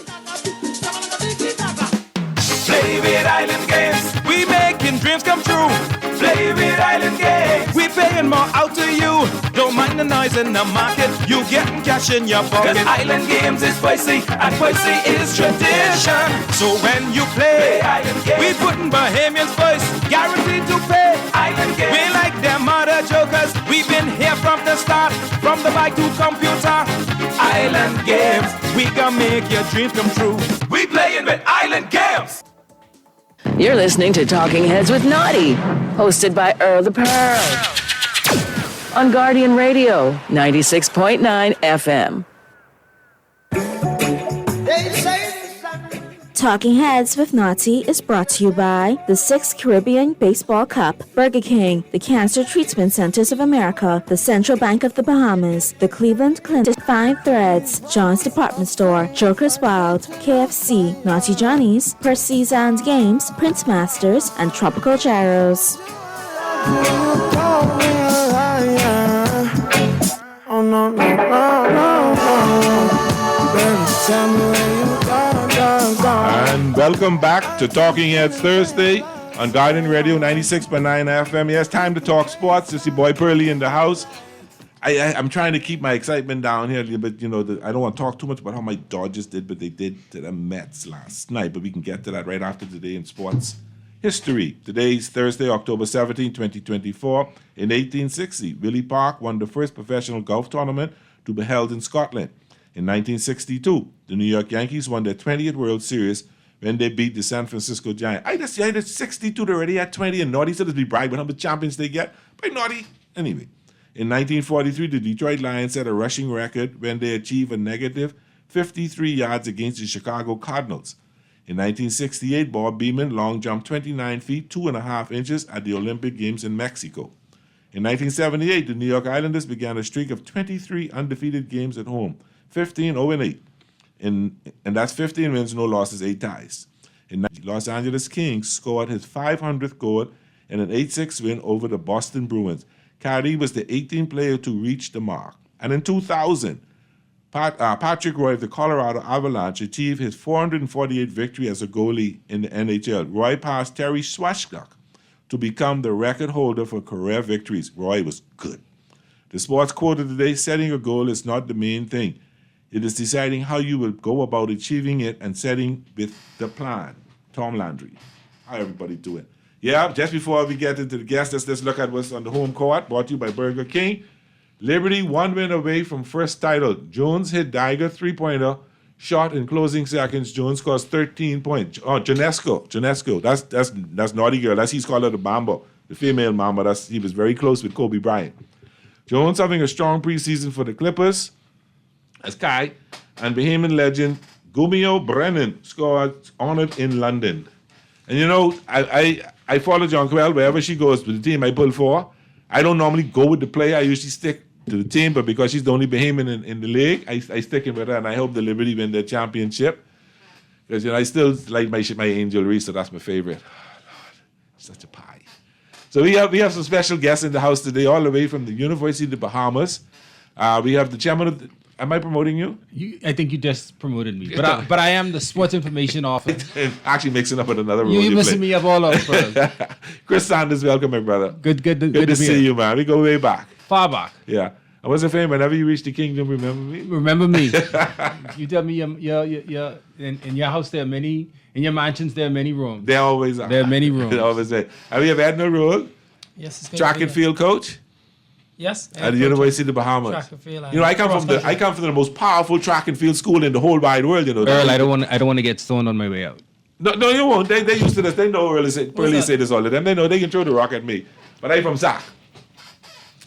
Play with Island Games. We making dreams come true. Play with Island Games. We paying more out to you. Don't mind the noise in the market. You getting cash in your pocket. 'Cause Island Games is spicy and spicy is tradition. So when you play Island Games, we putting Bahamians first. Guaranteed to pay. Island Games. We like them other jokers. We've been here from the start. From the bike to computer. Island Games. We gonna make your dreams come true. We playing with Island Games. You're listening to Talking Heads with Naughty, hosted by Earl the Pearl. On Guardian Radio, 96.9 FM. Talking Heads with Naughty is brought to you by the 6th Caribbean Baseball Cup, Burger King, the Cancer Treatment Centers of America, the Central Bank of the Bahamas, the Cleveland Clinic, 5 Threads, John's Department Store, Joker's Wild, KFC, Naughty Johnny's, Percy's and Games, Prince Masters, and Tropical Gyros. Oh, no, no, no, no, no. Baby, tell me where you And welcome back to Talking Heads Thursday on Guardian Radio 96.9 FM. Yes, time to talk sports. It's your boy Pearly in the house. I'm trying to keep my excitement down here, but I don't want to talk too much about how my Dodgers did, but they did to the Mets last night. But we can get to that right after today in sports history. Today's Thursday, October 17, 2024. In 1860, Willie Park won the first professional golf tournament to be held in Scotland. In 1962, the New York Yankees won their 20th World Series when they beat the San Francisco Giants. I just said 62, they're already at 20, and Naughty said to be bragged with how many champions they get. By Naughty. Anyway, in 1943, the Detroit Lions set a rushing record when they achieved a negative 53 yards against the Chicago Cardinals. In 1968, Bob Beamon long jumped 29 feet, 2.5 inches at the Olympic Games in Mexico. In 1978, the New York Islanders began a streak of 23 undefeated games at home. 15-0-8, and that's 15 wins, no losses, 8 ties. In Los Angeles Kings scored his 500th goal in an 8-6 win over the Boston Bruins. Kyrie was the 18th player to reach the mark. And in 2000, Patrick Roy of the Colorado Avalanche achieved his 448th victory as a goalie in the NHL. Roy passed Terry Schwarzkopf to become the record holder for career victories. Roy was good. The sports quote of the day: setting a goal is not the main thing. It is deciding how you will go about achieving it and setting with the plan. Tom Landry. How everybody doing? Yeah, just before we get into the guests, let's look at what's on the home court, brought to you by Burger King. Liberty 1 win away from first title. Jones hit Daiger 3-pointer, shot in closing seconds. Jones scores 13 points. Oh, Janesco. That's Naughty Girl. He's called her the Mamba, the female Mamba. He was very close with Kobe Bryant. Jones having a strong preseason for the Clippers. As Kai and Bahamian legend Gumio Brennan scored honored in London. And you know, I follow Jonquil wherever she goes with the team I pull for. I don't normally go with the player. I usually stick to the team, but because she's the only Bahamian in the league, I stick in with her, and I hope the Liberty win their championship. Because, you know, I still like my Angel Reese, so that's my favorite. Oh, Lord, such a pie. So we have some special guests in the house today, all the way from the University of the Bahamas. We have the chairman of the... Am I promoting you? I think you just promoted me, but I am the sports information officer. Actually mixing up with another role. You're messing me up all over. Chris Sanders, welcome, my brother. Good to see you, man. We go way back. Far back. Yeah. I was a fan. Whenever you reach the kingdom, remember me. Remember me. You tell me, in your house there are many. In your mansions there are many rooms. There always are. There are many rooms. There always are. And we have Edna Rule. Yes. Track and field coach. Yes. At the University of the Bahamas. Track and field. You know, I come from the most powerful track and field school in the whole wide world. You know. Earl, I don't want to get stoned on my way out. No, you won't. They used to this. They know Earl say this all of them. They know they can throw the rock at me. But I'm from SAC.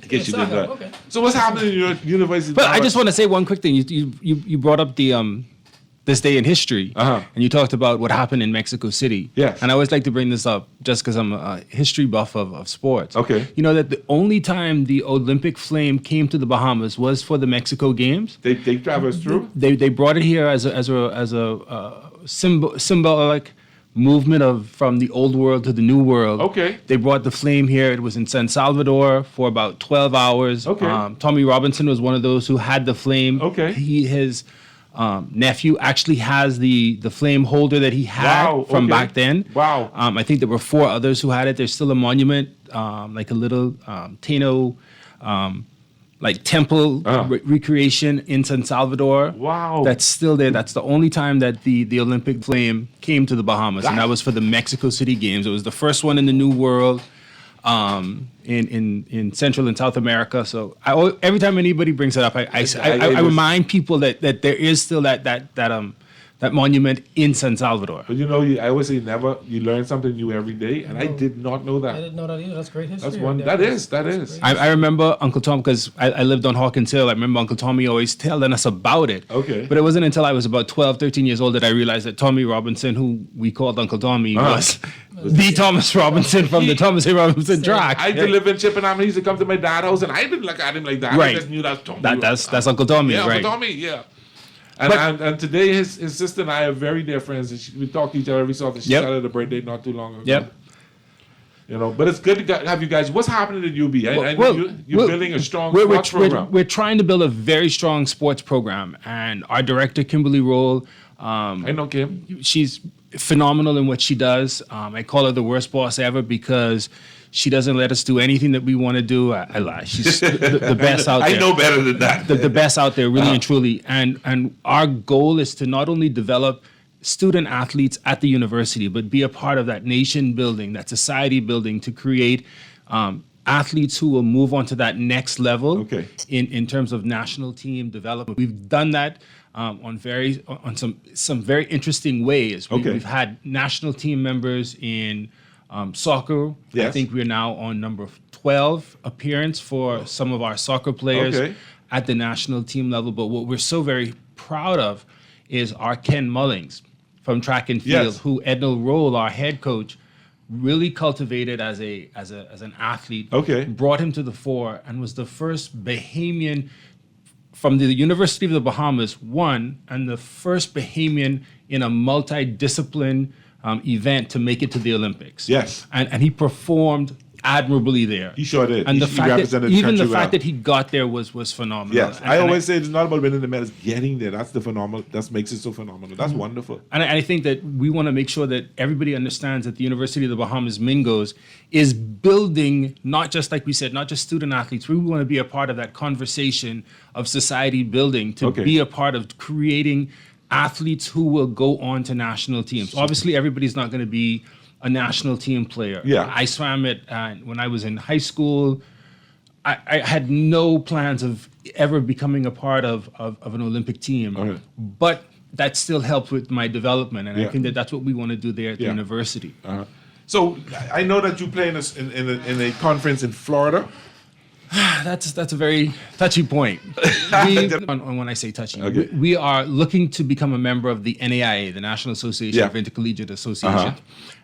In case you didn't know. Okay. So what's happening in your University? But I just want to say one quick thing. You brought up the this day in history, and you talked about what happened in Mexico City. Yes. And I always like to bring this up just because I'm a history buff of sports. Okay. You know that the only time the Olympic flame came to the Bahamas was for the Mexico Games. They traversed through. They brought it here as a symbolic movement from the old world to the new world. Okay. They brought the flame here. It was in San Salvador for about 12 hours. Okay. Tommy Robinson was one of those who had the flame. Okay. His nephew actually has the flame holder that he had from back then. Wow. I think there were 4 others who had it. There's still a monument, like a little Taino like temple recreation in San Salvador. Wow. That's still there. That's the only time that the Olympic flame came to the Bahamas, and that was for the Mexico City Games. It was the first one in the New World, in Central and South America. So every time anybody brings it up, I remind people that there is still that monument in San Salvador. But you know, I always say you learn something new every day, and I did not know that. I didn't know that either. That's great history. That's one. That is. I remember Uncle Tom, because I lived on Hawkins Hill. I remember Uncle Tommy always telling us about it. Okay. But it wasn't until I was about 12, 13 years old that I realized that Tommy Robinson, who we called Uncle Tommy, was the Thomas Robinson from the Thomas A. Robinson track. I used to live in Chippenham. He used to come to my dad's house, and I didn't look at him like that. Right. I just knew that's Tommy. That's Uncle Tommy, yeah, right? Uncle Tommy, yeah. And today his sister and I are very dear friends. And we talk to each other every so often. She celebrated a birthday not too long ago. Yep. You know, but it's good to have you guys. What's happening at UB? I know you're building a strong sports program. We're trying to build a very strong sports program, and our director, Kimberly Roll, I know Kim. She's phenomenal in what she does. I call her the worst boss ever because she doesn't let us do anything that we want to do. I lie. She's the best out there. I know better than that. The best out there, really and truly. And our goal is to not only develop student athletes at the university, but be a part of that nation building, that society building, to create athletes who will move on to that next level in terms of national team development. We've done that on some very interesting ways. We've had national team members in soccer. Yes. I think we're now on number 12 appearance for some of our soccer players at the national team level. But what we're so very proud of is our Ken Mullings from track and field, who Edna Roll, our head coach, really cultivated as an athlete. Brought him to the fore and was the first Bahamian from the University of the Bahamas, and the first Bahamian in a multidiscipline event to make it to the Olympics. Yes. And he performed admirably there. He sure did. And He represented the country well. fact that he got there was phenomenal. Yes. And I always say it's not about winning the medals, getting there. That's the phenomenal. That makes it so phenomenal. That's wonderful. And I think that we want to make sure that everybody understands that the University of the Bahamas Mingos is building, not just like we said, not just student athletes. We want to be a part of that conversation of society building, to be a part of creating athletes who will go on to national teams. Obviously, everybody's not going to be a national team player. Yeah. I swam it when I was in high school. I had no plans of ever becoming a part of an Olympic team, but that still helped with my development, and I think that's what we want to do there at the university. So I know that you play in a conference in Florida. That's a very touchy point. When I say touchy, we are looking to become a member of the NAIA, the National Association of Intercollegiate Associations.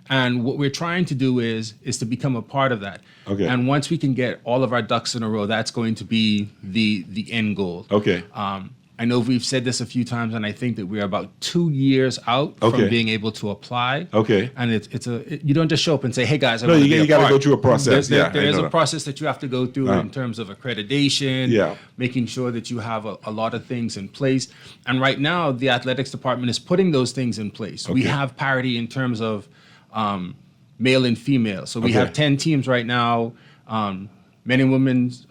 And what we're trying to do is to become a part of that. Okay. And once we can get all of our ducks in a row, that's going to be the end goal. Okay. I know we've said this a few times, and I think that we're about 2 years out from being able to apply. Okay. And you don't just show up and say, "Hey guys, I no, want to be you a got to part." go through a process. There is a process that you have to go through in terms of accreditation, making sure that you have a lot of things in place. And right now, the athletics department is putting those things in place. We have parity in terms of male and female. So we have 10 teams right now. Men and women's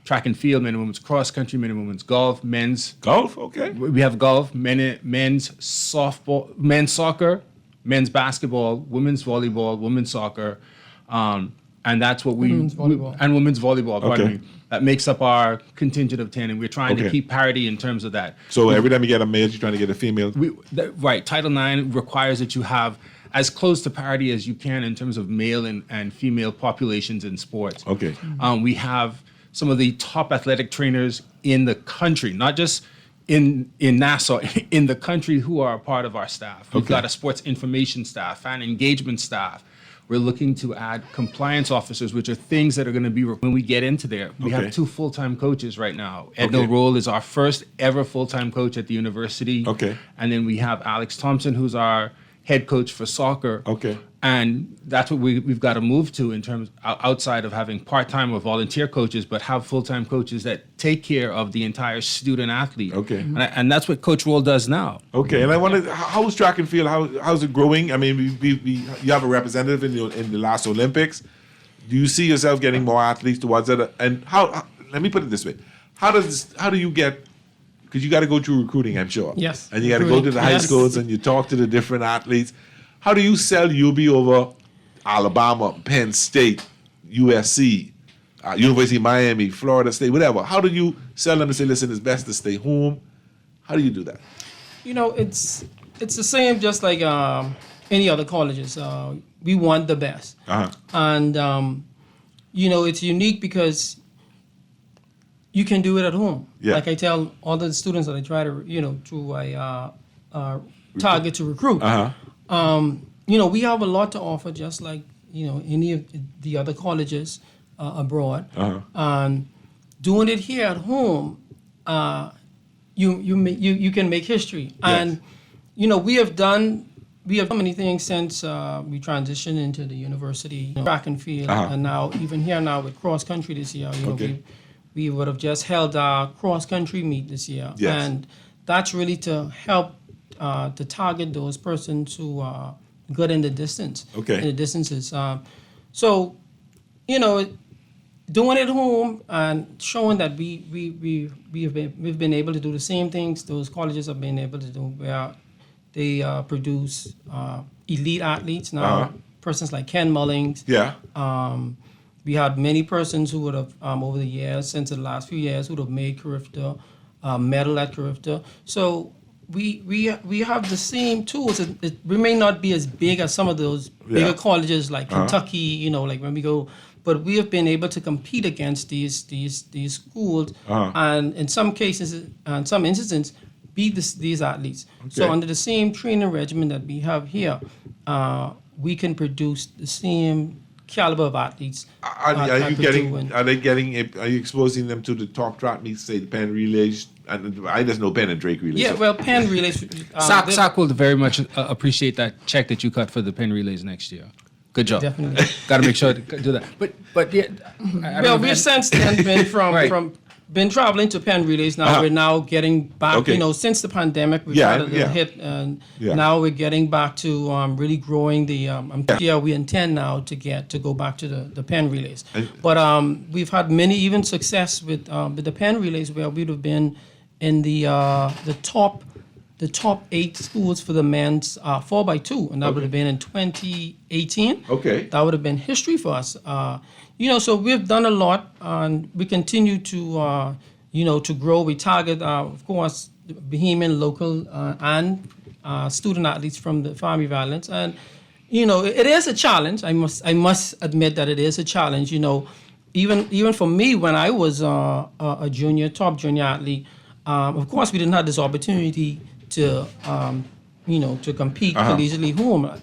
track and field, men and women's cross country, men and women's golf, men's golf. Okay, we have golf, men's softball, men's soccer, men's basketball, women's volleyball, women's soccer, and that's what women's volleyball. Pardon me. That makes up our contingent of 10, and we're trying to keep parity in terms of that. So every time you get a male, you're trying to get a female. Right. Title IX requires that you have as close to parity as you can in terms of male and female populations in sports. Okay. We have some of the top athletic trainers in the country, not just in Nassau, in the country, who are a part of our staff. We've got a sports information staff, fan engagement staff. We're looking to add compliance officers, which are things that are going to be when we get into there. We have 2 full-time coaches right now. Edna Roll is our first ever full-time coach at the university. Okay. And then we have Alex Thompson, who's our head coach for soccer. Okay. And that's what we've got to move to in terms outside of having part-time or volunteer coaches, but have full-time coaches that take care of the entire student athlete. Okay. And that's what Coach Roll does now. Okay. And I wonder, how's track and field? How's it growing? I mean, you have a representative in the last Olympics. Do you see yourself getting more athletes towards it? And how? Let me put it this way: how do you get? Because you got to go through recruiting, I'm sure. Yes. And you got to go to the high schools and you talk to the different athletes. How do you sell UB over Alabama, Penn State, USC, University of Miami, Florida State, whatever? How do you sell them and say, listen, it's best to stay home? How do you do that? You know, it's the same just like any other colleges. We want the best. And, you know, it's unique because you can do it at home. Yeah. Like I tell all the students that I try to, target to recruit. You know, we have a lot to offer, just like, any of the other colleges abroad. Doing it here at home, you can make history. Yes. And, we have done many things since we transitioned into the university track and field, and now even here now with cross country this year. We would have just held our cross-country meet this year. Yes. And that's really to help to target those persons who are good in the distance. Okay. In the distances. So, doing it at home and showing that we've been able to do the same things those colleges have been able to do, where they produce elite athletes now, persons like Ken Mullings. Yeah. We had many persons who would have, over the years, since the last few years, would have made Carifta, medal at Carifta. So we have the same tools. We may not be as big as some of those bigger colleges like Kentucky, like when we go, but we have been able to compete against these schools, and in some cases, and some instances, beat these athletes. Okay. So under the same training regimen that we have here, we can produce the same caliber of athletes. Are you exposing them to the top track meets, say the Penn relays? And I just know Penn and Drake relays. Yeah, well, Penn relays. SAC will very much appreciate that check that you cut for the Penn relays next year. Good job. Definitely. Got to make sure to do that. But yeah. Well, we've since then been been traveling to Penn relays. Now we're now getting back. Okay. Since the pandemic, we've had a little hit, and now we're getting back to really growing the. We intend now to go back to the Penn relays. But we've had many even success with the Penn relays, where we'd have been in the top 8 schools for the men's 4x2, and that would have been in 2018. Okay. That would have been history for us. So we've done a lot, and we continue to, to grow. We target, of course, Bahamian, local, and student athletes from the Family Violence. And, it is a challenge. I must admit that it is a challenge. even for me, when I was a top junior athlete, of course we didn't have this opportunity to to compete collegiately home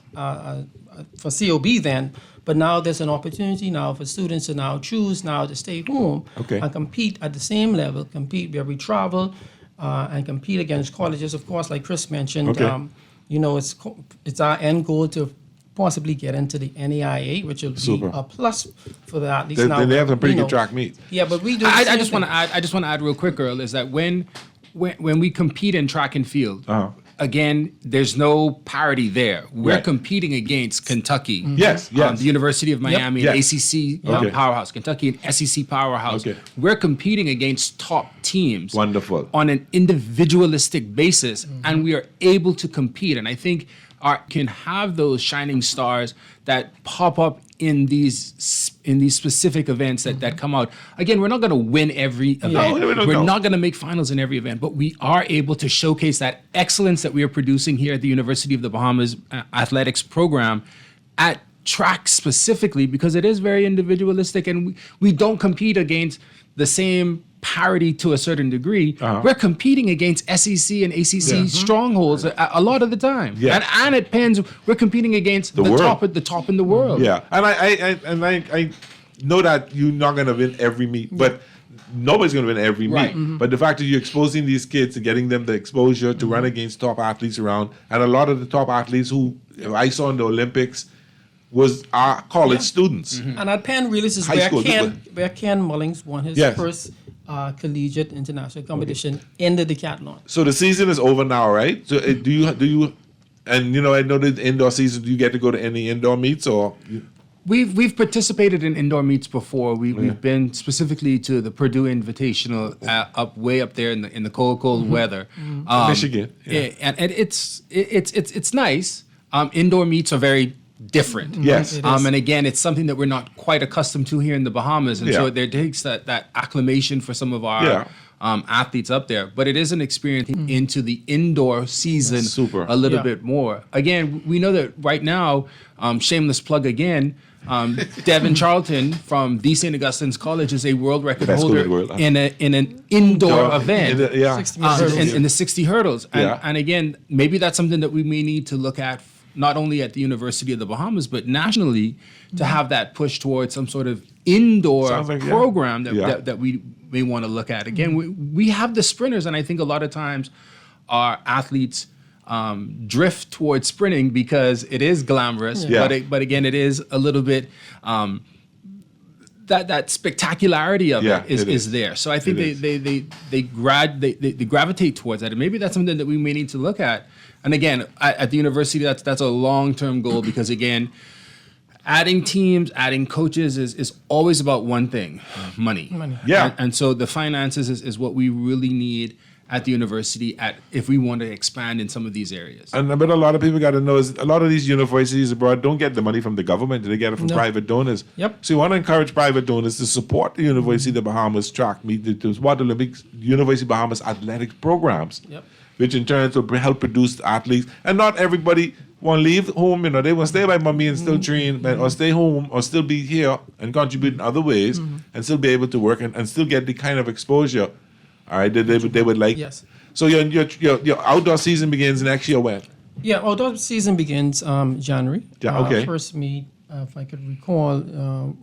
for COB then. But now there's an opportunity now for students to now choose now to stay home and compete at the same level, compete where we travel and compete against colleges. Of course, like Chris mentioned, it's our end goal to possibly get into the NAIA, which will be a plus for the athletes. They have some pretty good track meets. Yeah, but we do. I just want to add real quick, Earl, is that when we compete in track and field. Again, there's no parity there. We're competing against Kentucky. Yes. The University of Miami, an ACC powerhouse, Kentucky, an SEC powerhouse. We're competing against top teams. Wonderful. On an individualistic basis, and we are able to compete. And I think can have those shining stars that pop up in these specific events that come out. Again, we're not going to win every event. We're not going to make finals in every event, but we are able to showcase that excellence that we are producing here at the University of the Bahamas athletics program at track specifically, because it is very individualistic, and we don't compete against the same parity to a certain degree. We're competing against SEC and ACC strongholds a lot of the time. And at Penns, we're competing against the top in the world. Yeah, and I know that you're not going to win every meet, but nobody's going to win every meet. But the fact that you're exposing these kids and getting them the exposure to run against top athletes around, and a lot of the top athletes who I saw in the Olympics was our college students. And at Penn, really, this is where Ken Mullings won his first collegiate international competition in the decathlon. So the season is over now, right? So do you? And I know the indoor season. Do you get to go to any indoor meets or? We've participated in indoor meets before. We've been specifically to the Purdue Invitational way up there in the cold weather, Michigan. And it's nice. Indoor meets are very different. Yes. And again, it's something that we're not quite accustomed to here in the Bahamas, and so there takes that acclimation for some of our athletes up there. But it is an experience into the indoor season a little bit more. Again, we know that right now, shameless plug again, Devin Charlton from the St. Augustine's College is a world record holder in an indoor event in the 60 hurdles. And again, maybe that's something that we may need to look at not only at the University of the Bahamas, but nationally, to have that push towards some sort of indoor program that we may want to look at. Again, we have the sprinters, and I think a lot of times our athletes drift towards sprinting because it is glamorous, but again, it is a little bit that spectacularity of it is there. So I think they gravitate towards that, and maybe that's something that we may need to look at. And again, at the university, that's a long-term goal, because again, adding teams, adding coaches is always about one thing: money. Yeah. And so the finances is what we really need at the university if we want to expand in some of these areas. But a lot of people got to know is a lot of these universities abroad don't get the money from the government; they get it from private donors. So you want to encourage private donors to support the University of the Bahamas track meet, to support the University of Bahamas athletics programs, which in turn will help produce athletes. And not everybody want to leave home. They want to stay by mommy and still train, or stay home, or still be here and contribute in other ways, and still be able to work and still get the kind of exposure. All right, they would like. Yes. So your outdoor season begins next year when? Yeah, outdoor season begins January. Okay. First meet, if I could recall.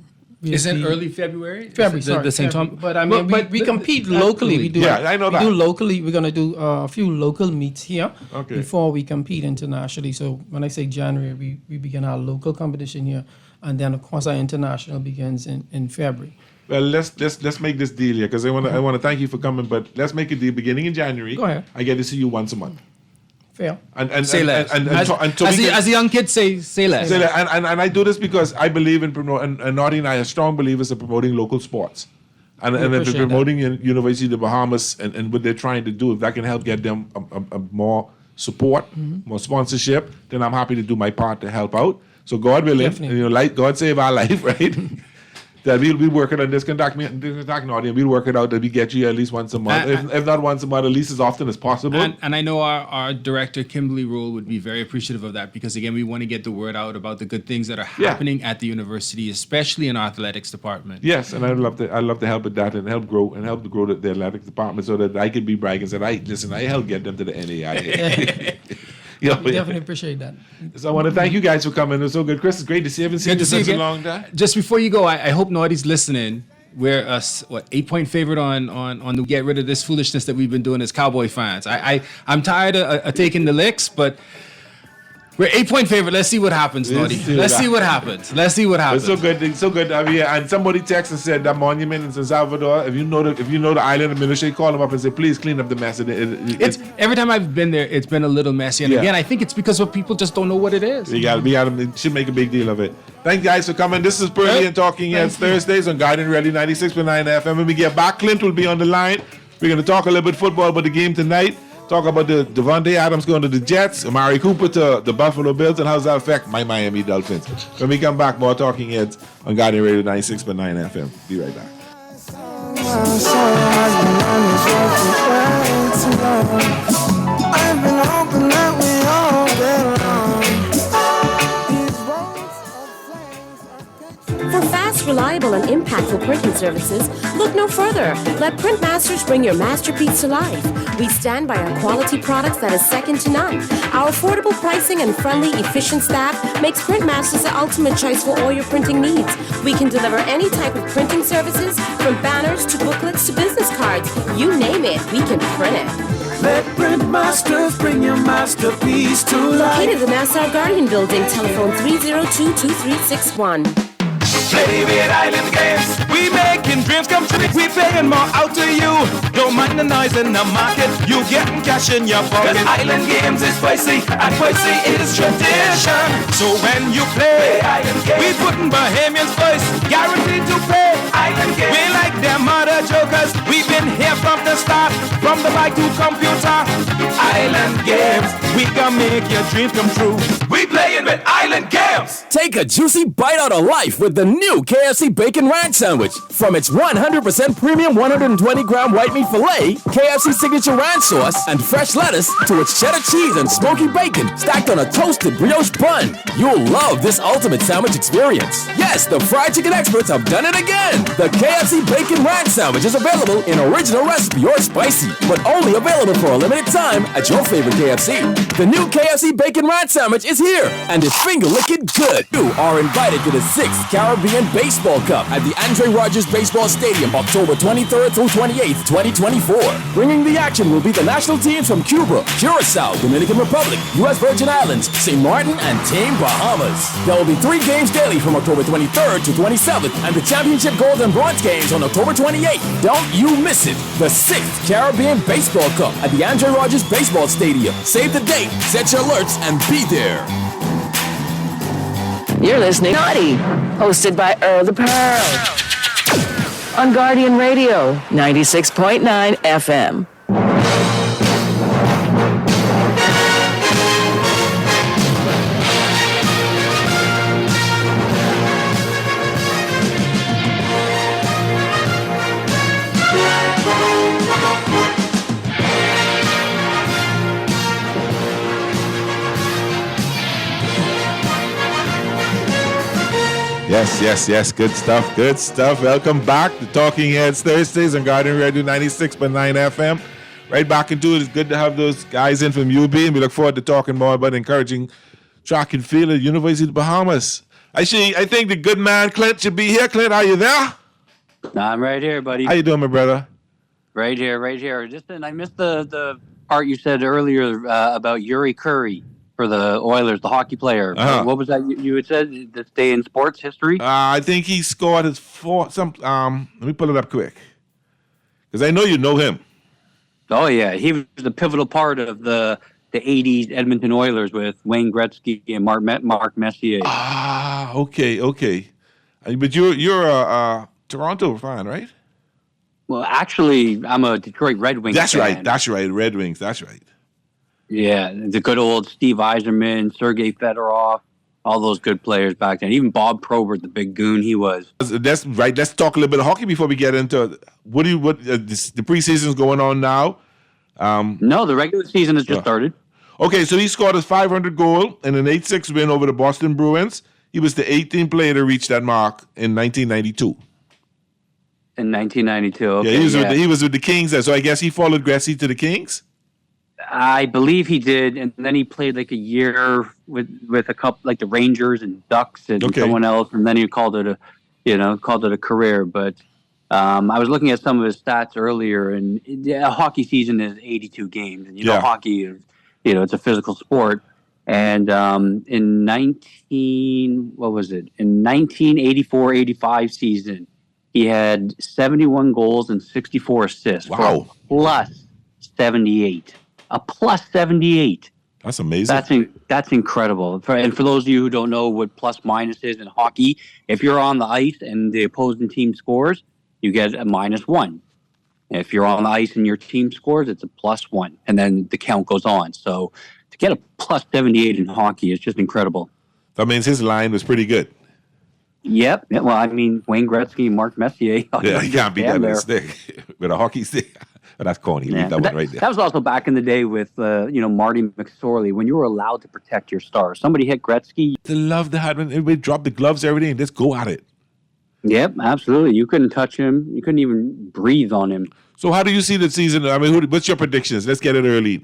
Is it early February? February, the same February. time. But I mean, we compete locally. I know that. We do locally. We're going to do a few local meets here before we compete internationally. So when I say January, we begin our local competition here, and then of course our international begins in February. Well, let's make this deal here, because I want to thank you for coming, but let's make a deal beginning in January. Go ahead. I get to see you once a month. Fair. And say less. As the young kids say less. Say less. And I do this because I believe in promoting, and Naughty and I are strong believers in promoting local sports. And if they're promoting University of the Bahamas and what they're trying to do, if that can help get them a more support, more sponsorship, then I'm happy to do my part to help out. So God willing, like God save our life, right? that we'll be working on this. Contact me, Nadia. We'll work it out that we get you at least once a month. If not once a month, at least as often as possible. And I know our director, Kimberly Rule, would be very appreciative of that because, again, we want to get the word out about the good things that are happening at the university, especially in our athletics department. Yes, and I'd love to help with that and help to grow the athletics department so that I could be bragging and say, I helped get them to the NAIA. Definitely appreciate that. So I want to thank you guys for coming. It was so good. Chris, it's great to see you. I haven't seen you in such a long time. Just before you go, I hope Naughty's listening. We're 8-point favorite on the get rid of this foolishness that we've been doing as Cowboy fans. I'm tired of taking the licks, but we're 8-point favorite. Let's see what happens, Naughty. Let's see what happens. It's so good. It's so good. I mean, and somebody texted and said that monument in San Salvador. If you know the island administration, call them up and say, please clean up the mess. It's every time I've been there, it's been a little messy. And again, I think it's because of people just don't know what it is. You got to should make a big deal of it. Thank you guys for coming. This is Pearly and Talking Heads Thursdays on Guardian Radio 96.9 FM. When we get back, Clint will be on the line. We're going to talk a little bit football about the game tonight. Talk about the Devontae Adams going to the Jets, Amari Cooper to the Buffalo Bills, and how does that affect my Miami Dolphins? When we come back, more Talking Heads on Guardian Radio 96.9 FM. Be right back. I've been hoping that we all get along. For fast, reliable, and impactful printing services, look no further. Let Printmasters bring your masterpiece to life. We stand by our quality products that is second to none. Our affordable pricing and friendly, efficient staff makes Printmasters the ultimate choice for all your printing needs. We can deliver any type of printing services, from banners to booklets to business cards. You name it, we can print it. Let Printmasters bring your masterpiece to life. Located in the Nassau Guardian Building, telephone 302-2361. Play with Island Games. We making dreams come true. We paying more out to you. Don't mind the noise in the market. You getting cash in your pocket. 'Cause Island Games is spicy and spicy is tradition. So when you play Island Games, we putting Bahamians first. Guaranteed to play Island Games. We like them other jokers. We've been here from the start. From the bike to computer. Island Games. We can make your dreams come true. We playing with Island Games. Take a juicy bite out of life with the new KFC Bacon Ranch Sandwich. From its 100% premium 120-gram white meat filet, KFC signature ranch sauce, and fresh lettuce, to its cheddar cheese and smoky bacon stacked on a toasted brioche bun. You'll love this ultimate sandwich experience. Yes, the fried chicken experts have done it again. The KFC Bacon Ranch Sandwich is available in original recipe or spicy, but only available for a limited time at your favorite KFC. The new KFC Bacon Ranch Sandwich is here, and it's finger-licking good. You are invited to the 6th Caribbean Baseball Cup at the Andre Rogers Baseball Stadium, October 23rd through 28th, 2024. Bringing the action will be the national teams from Cuba, Curacao, Dominican Republic, U.S. Virgin Islands, St. Martin, and Team Bahamas. There will be 3 games daily from October 23rd to 27th, and the championship gold and bronze games on October 28th. Don't you miss it. The 6th Caribbean Baseball Cup at the Andre Rogers Baseball Stadium. Save the date, set your alerts, and be there. You're listening to Naughty, hosted by Earl the Pearl. On Guardian Radio, 96.9 FM. Yes. Good stuff. Welcome back to Talking Heads Thursdays on Guardian Radio 96.9 FM. Right back into it. It's good to have those guys in from UB, and we look forward to talking more about encouraging track and field at University of the Bahamas. I think the good man Clint should be here. Clint, are you there? I'm right here, buddy. How you doing, my brother? Right here. Listen, I missed the part you said earlier about Uri Curry for the Oilers, the hockey player. Uh-huh. What was that you had said to stay in sports history? I think he scored his let me pull it up quick, because I know you know him. Oh yeah, he was the pivotal part of the 80s Edmonton Oilers with Wayne Gretzky and Mark Messier. Okay. But you're a Toronto fan, right? Well, actually, I'm a Detroit Red Wings fan. That's right. Red Wings. That's right. Yeah, the good old Steve Yzerman, Sergei Fedorov, all those good players back then. Even Bob Probert, the big goon he was. That's right. Let's talk a little bit of hockey before we get into the preseason's going on now. No, the regular season has just started. Okay, so he scored his 500 goal in an 8-6 win over the Boston Bruins. He was the 18th player to reach that mark in 1992. In 1992, okay. Yeah, he was with the Kings, so I guess he followed Gretzky to the Kings? I believe he did, and then he played like a year with a couple, like the Rangers and Ducks and someone else, and then he called it a career. But I was looking at some of his stats earlier, and a hockey season is 82 games, and hockey is, it's a physical sport. And in 1984-85 season, he had 71 goals and 64 assists. Wow. For a plus 78. A plus 78. That's amazing. That's incredible. And for those of you who don't know what plus minus is in hockey, if you're on the ice and the opposing team scores, you get a -1. If you're on the ice and your team scores, it's a +1. And then the count goes on. So to get a plus 78 in hockey is just incredible. That means his line was pretty good. Yep. Well, I mean, Wayne Gretzky and Mark Messier. Yeah, you can't beat that with a stick. With a hockey stick. But that's corny. Leave that one right there. That was also back in the day with, Marty McSorley, when you were allowed to protect your stars. Somebody hit Gretzky. They love to have when everybody drop the gloves, everything, and just go at it. Yep, absolutely. You couldn't touch him. You couldn't even breathe on him. So how do you see the season? I mean, what's your predictions? Let's get it early.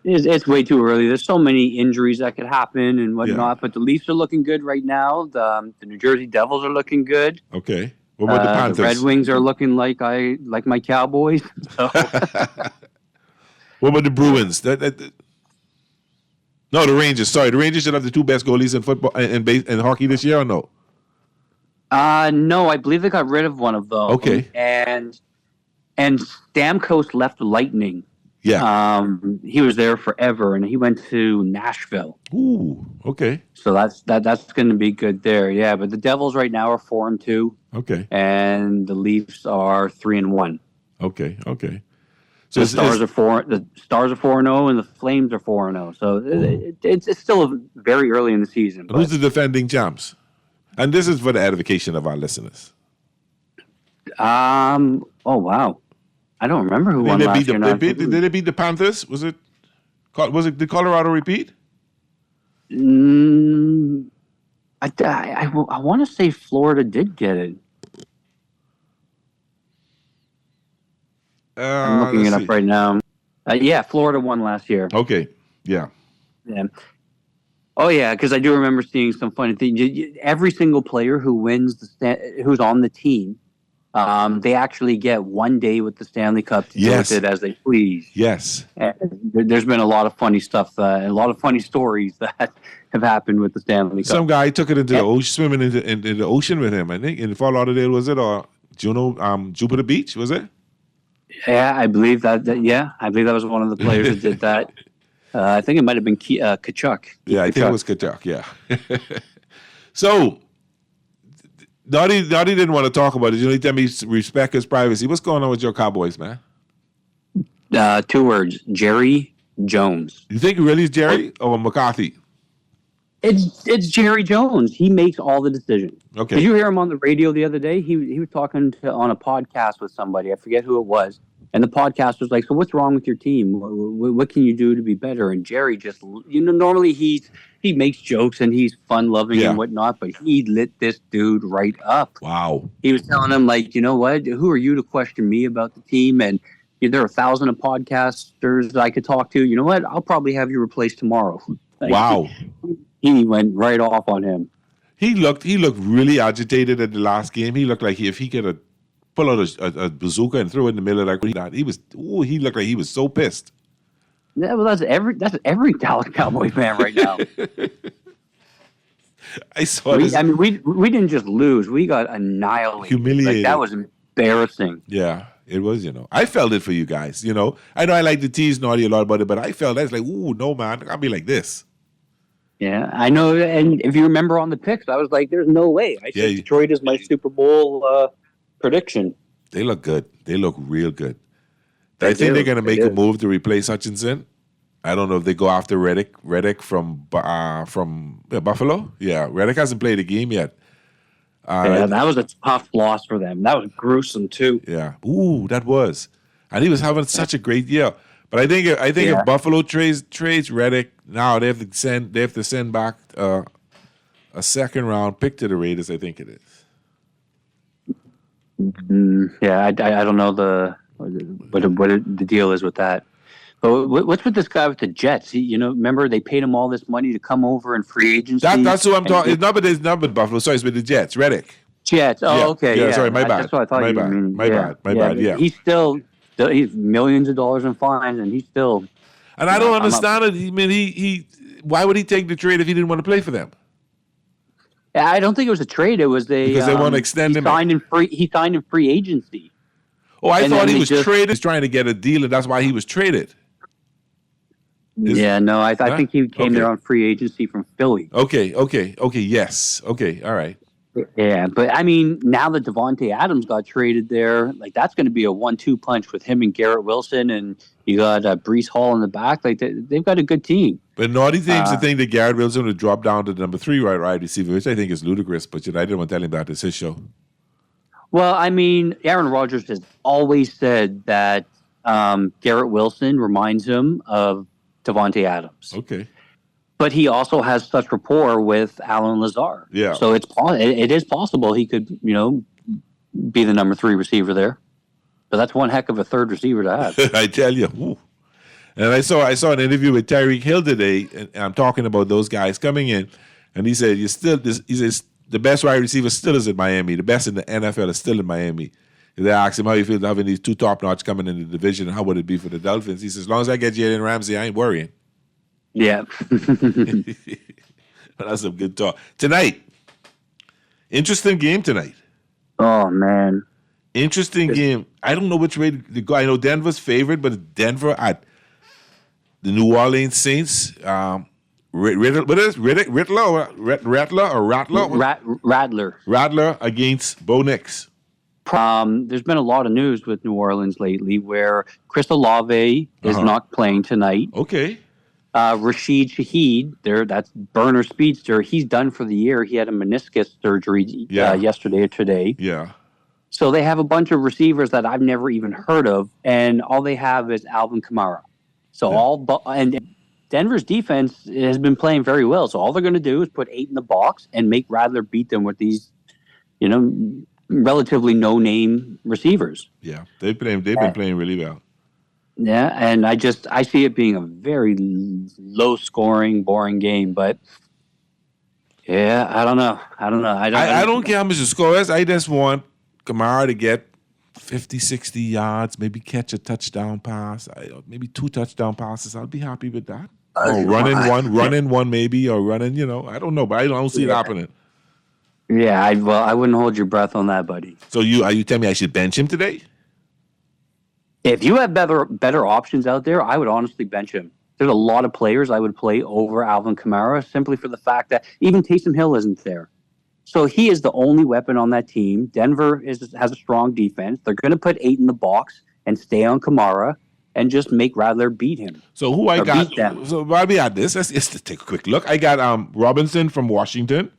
It's way too early. There's so many injuries that could happen and whatnot, but the Leafs are looking good right now. The New Jersey Devils are looking good. Okay. What about the Panthers? The Red Wings are looking like my Cowboys. So. What about the Bruins? No, the Rangers. Sorry, the Rangers should have the two best goalies in football and hockey this year, or no? No, I believe they got rid of one of them. Okay. And Stamkos left Lightning. Yeah. He was there forever, and he went to Nashville. Ooh, okay. So that's going to be good there. Yeah, but the Devils right now are 4-2. Okay. And the Leafs are 3-1. Okay. So the Stars are 4-0, and the Flames are 4-0. So it's still very early in the season. Who's the defending champs? And this is for the edification of our listeners. Oh wow. I don't remember who won last year. Did they beat the Panthers? Was it did Colorado repeat? I want to say Florida did get it. I'm looking it up right now. Yeah, Florida won last year. Okay. Yeah. Yeah. Oh yeah, because I do remember seeing some funny things. Every single player who wins who's on the team. They actually get 1 day with the Stanley Cup to do with it as they please. Yes. And there's been a lot of funny stuff, a lot of funny stories that have happened with the Stanley Cup. Some guy took it into the ocean, swimming into the ocean with him, I think, in Fort Lauderdale, was it? Or Jupiter Beach, was it? Yeah, I believe that I believe that was one of the players that did that. I think it might have been Kachuk. Yeah, I think it was Kachuk, yeah. So... Naughty didn't want to talk about it. You know, he tell me respect his privacy. What's going on with your Cowboys, man? 2 words: Jerry Jones. You think it really is Jerry or McCarthy? It's Jerry Jones. He makes all the decisions. Okay. Did you hear him on the radio the other day? He was talking on a podcast with somebody. I forget who it was. And the podcast was like, "So what's wrong with your team? What can you do to be better?" And Jerry just, normally he makes jokes and he's fun loving and whatnot, but he lit this dude right up. Wow. He was telling him, like, you know what? Who are you to question me about the team? And there are 1,000 of podcasters that I could talk to. You know what? I'll probably have you replaced tomorrow. Like, wow. He went right off on him. He looked really agitated at the last game. He looked like if he could have pull out a bazooka and throw it in the middle of that. He looked like he was so pissed. Yeah, well, that's every Dallas Cowboy fan right now. I saw this. I mean, we didn't just lose; we got annihilated, humiliated. Like, that was embarrassing. Yeah, it was. I felt it for you guys. I know I like to tease Naughty a lot about it, but I felt that's like, ooh, no, man, I gotta be like this. Yeah, I know. And if you remember on the picks, I was like, "There's no way." I said Detroit is my Super Bowl prediction. They look good. They look real good. I think they're going to make a move to replace Hutchinson. I don't know if they go after Reddick from Buffalo. Yeah, Reddick hasn't played a game yet. That was a tough loss for them. That was gruesome too. Yeah. Ooh, that was. And he was having such a great year. But I think if Buffalo trades Reddick, now they have to send back a second round pick to the Raiders. I think it is. I don't know what the deal is with that. But what's with this guy with the Jets? Remember they paid him all this money to come over in free agency. That's who I'm talking. It's not with Buffalo. Sorry, it's with the Jets. Reddick. Jets. Oh, okay. Yeah. Sorry, my bad. That's what I thought my you bad. mean. My bad. Yeah. He's millions of dollars in fines, and he's still. And I don't understand it. I mean, he why would he take the trade if he didn't want to play for them? I don't think it was a trade. It was because they want to extend him. He signed in free agency. Oh, I thought he was traded. He's trying to get a deal, and that's why he was traded. I think he came there on free agency from Philly. Okay, yes. Okay, all right. Yeah, but I mean, now that Davante Adams got traded there, like that's going to be a 1-2 punch with him and Garrett Wilson, and you got Breece Hall in the back. Like they've got a good team. But Naughty seems to think that Garrett Wilson would drop down to the number 3 right receiver, which I think is ludicrous. But I didn't want to tell him about this. His show. Well, I mean, Aaron Rodgers has always said that Garrett Wilson reminds him of Davante Adams. But he also has such rapport with Allen Lazard. Yeah. So it is possible he could, be the number 3 receiver there. But that's one heck of a third receiver to have. I tell you. Ooh. And I saw an interview with Tyreek Hill today, and I'm talking about those guys coming in, and he said, he says, the best wide receiver still is in Miami. The best in the NFL is still in Miami. They asked him how he feels having these 2 top-notch coming in the division, and how would it be for the Dolphins? He says, as long as I get Jalen Ramsey, I ain't worrying. Yeah. That's some good talk. Tonight, interesting game tonight. Oh, man. Interesting game. I don't know which way to go. I know Denver's favorite, but Denver at the New Orleans Saints. Rattler against Bo Nix. There's been a lot of news with New Orleans lately where Chris Olave is not playing tonight. Okay. Rashid Shaheed, that's burner speedster. He's done for the year. He had a meniscus surgery yesterday or today. Yeah. So they have a bunch of receivers that I've never even heard of, and all they have is Alvin Kamara. So and Denver's defense has been playing very well. So all they're going to do is put 8 in the box and make Rattler beat them with these, relatively no-name receivers. Yeah, they've been playing really well. Yeah, and I see it being a very low-scoring, boring game. But yeah, I don't know. I don't care how much the score is. I just want Kamara to get 50, 60 yards, maybe catch a touchdown pass, maybe 2 touchdown passes. I'll be happy with that. Or running one maybe, or running, I don't know, but I don't see it happening. Yeah, I wouldn't hold your breath on that, buddy. So are you telling me I should bench him today? If you have better options out there, I would honestly bench him. There's a lot of players I would play over Alvin Kamara simply for the fact that even Taysom Hill isn't there. So he is the only weapon on that team. Denver has a strong defense. They're going to put 8 in the box and stay on Kamara and just make Rattler beat him. So who I got? So while we at this, let's take a quick look. I got Robinson from Washington.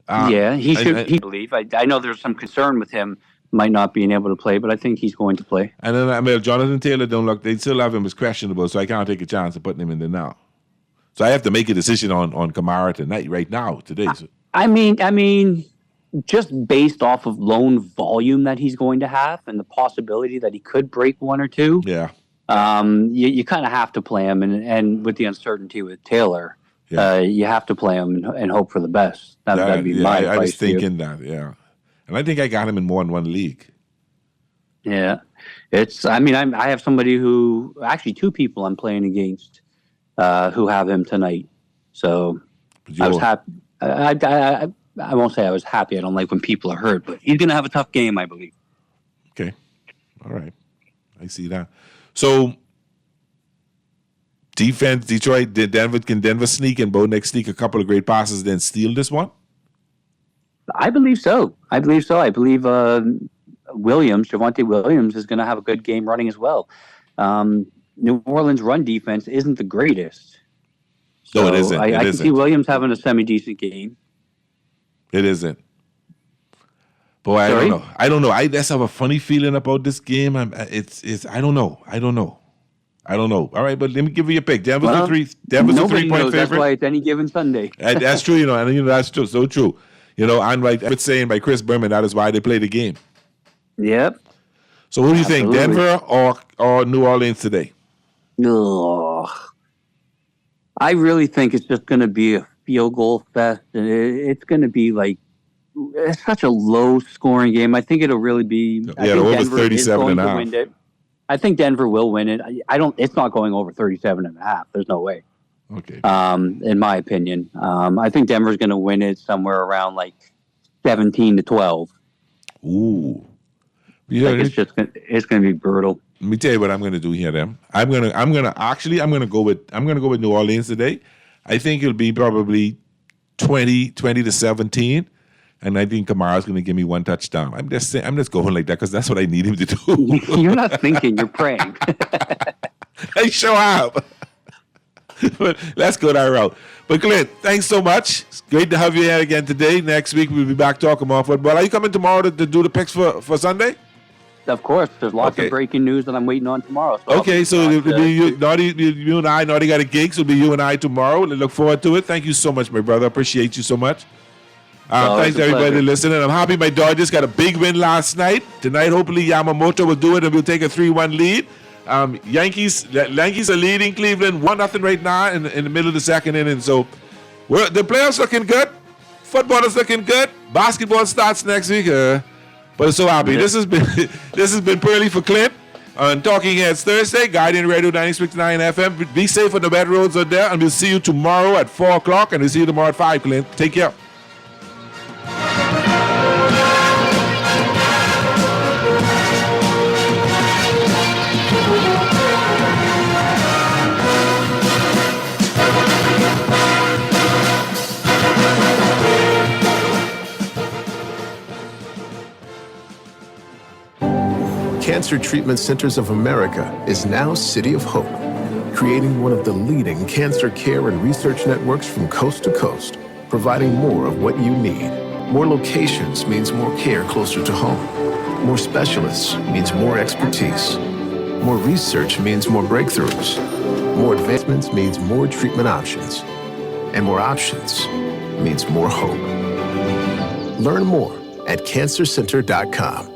He should. I believe. I know there's some concern with him might not being able to play, but I think he's going to play. And then Jonathan Taylor don't look. They still have him as questionable, so I can't take a chance of putting him in there now. So I have to make a decision on Kamara tonight, right now, today. So. I mean, just based off of lone volume that he's going to have and the possibility that he could break 1 or 2. Yeah. You kind of have to play him, and with the uncertainty with Taylor, you have to play him and hope for the best. That'd be my advice. I was thinking that, yeah. And I think I got him in more than one league. Yeah. I have somebody who, actually 2 people I'm playing against who have him tonight. So I was happy. I won't say I was happy. I don't like when people are hurt, but he's going to have a tough game, I believe. Okay. All right. I see that. So defense, Detroit, can Denver sneak and Bo Nix sneak a couple of great passes, then steal this one? I believe so. I believe Javonte Williams is going to have a good game running as well. New Orleans run defense isn't the greatest. No, it isn't. I can see Williams having a semi-decent game. It isn't. Boy, I don't know. I just have a funny feeling about this game. I don't know. All right, but let me give you a pick. Denver's a 3-point favorite. That's why it's any given Sunday. That's true, and that's true, so true. And like it's saying by Chris Berman, that is why they play the game. Yep. So who do you think, Denver or New Orleans today? Ugh. I really think it's just going to be a field goal fest, and it's going to be like it's such a low-scoring game. I think it'll really be. I think over Denver 37.5. I think Denver will win it. I don't. It's not going over 37.5. There's no way. Okay. In my opinion, I think Denver's going to win it somewhere around like 17-12. Ooh. Yeah, it's going to be brutal. Let me tell you what I'm going to do here. I'm going to go with New Orleans today. I think it'll be probably 20-17. And I think Kamara's going to give me one touchdown. I'm just going like that because that's what I need him to do. You're not thinking, you're praying. I sure have. But let's go that route. But Clint, thanks so much. It's great to have you here again today. Next week we'll be back talking more football. Are you coming tomorrow to do the picks for Sunday? Of course. There's lots of breaking news that I'm waiting on tomorrow. So it'll be you and I. Naughty got a gig, so it'll be you and I tomorrow. We look forward to it. Thank you so much, my brother. Appreciate you so much. Thanks to everybody listening. I'm happy my Dodgers got a big win last night. Tonight, hopefully, Yamamoto will do it and we'll take a 3-1 lead. Yankees are leading Cleveland 1-0 right now in the middle of the second inning. So the playoffs looking good. Football is looking good. Basketball starts next week. But I'm so happy. This has been Pearly for Clint on Talking Heads Thursday. Guardian Radio 96.9 FM. Be safe on the bad roads out there, and we'll see you tomorrow at 4 o'clock, and we'll see you tomorrow at 5. Clint, take care. Cancer Treatment Centers of America is now City of Hope, creating one of the leading cancer care and research networks from coast to coast, providing more of what you need. More locations means more care closer to home. More specialists means more expertise. More research means more breakthroughs. More advancements means more treatment options. And more options means more hope. Learn more at cancercenter.com.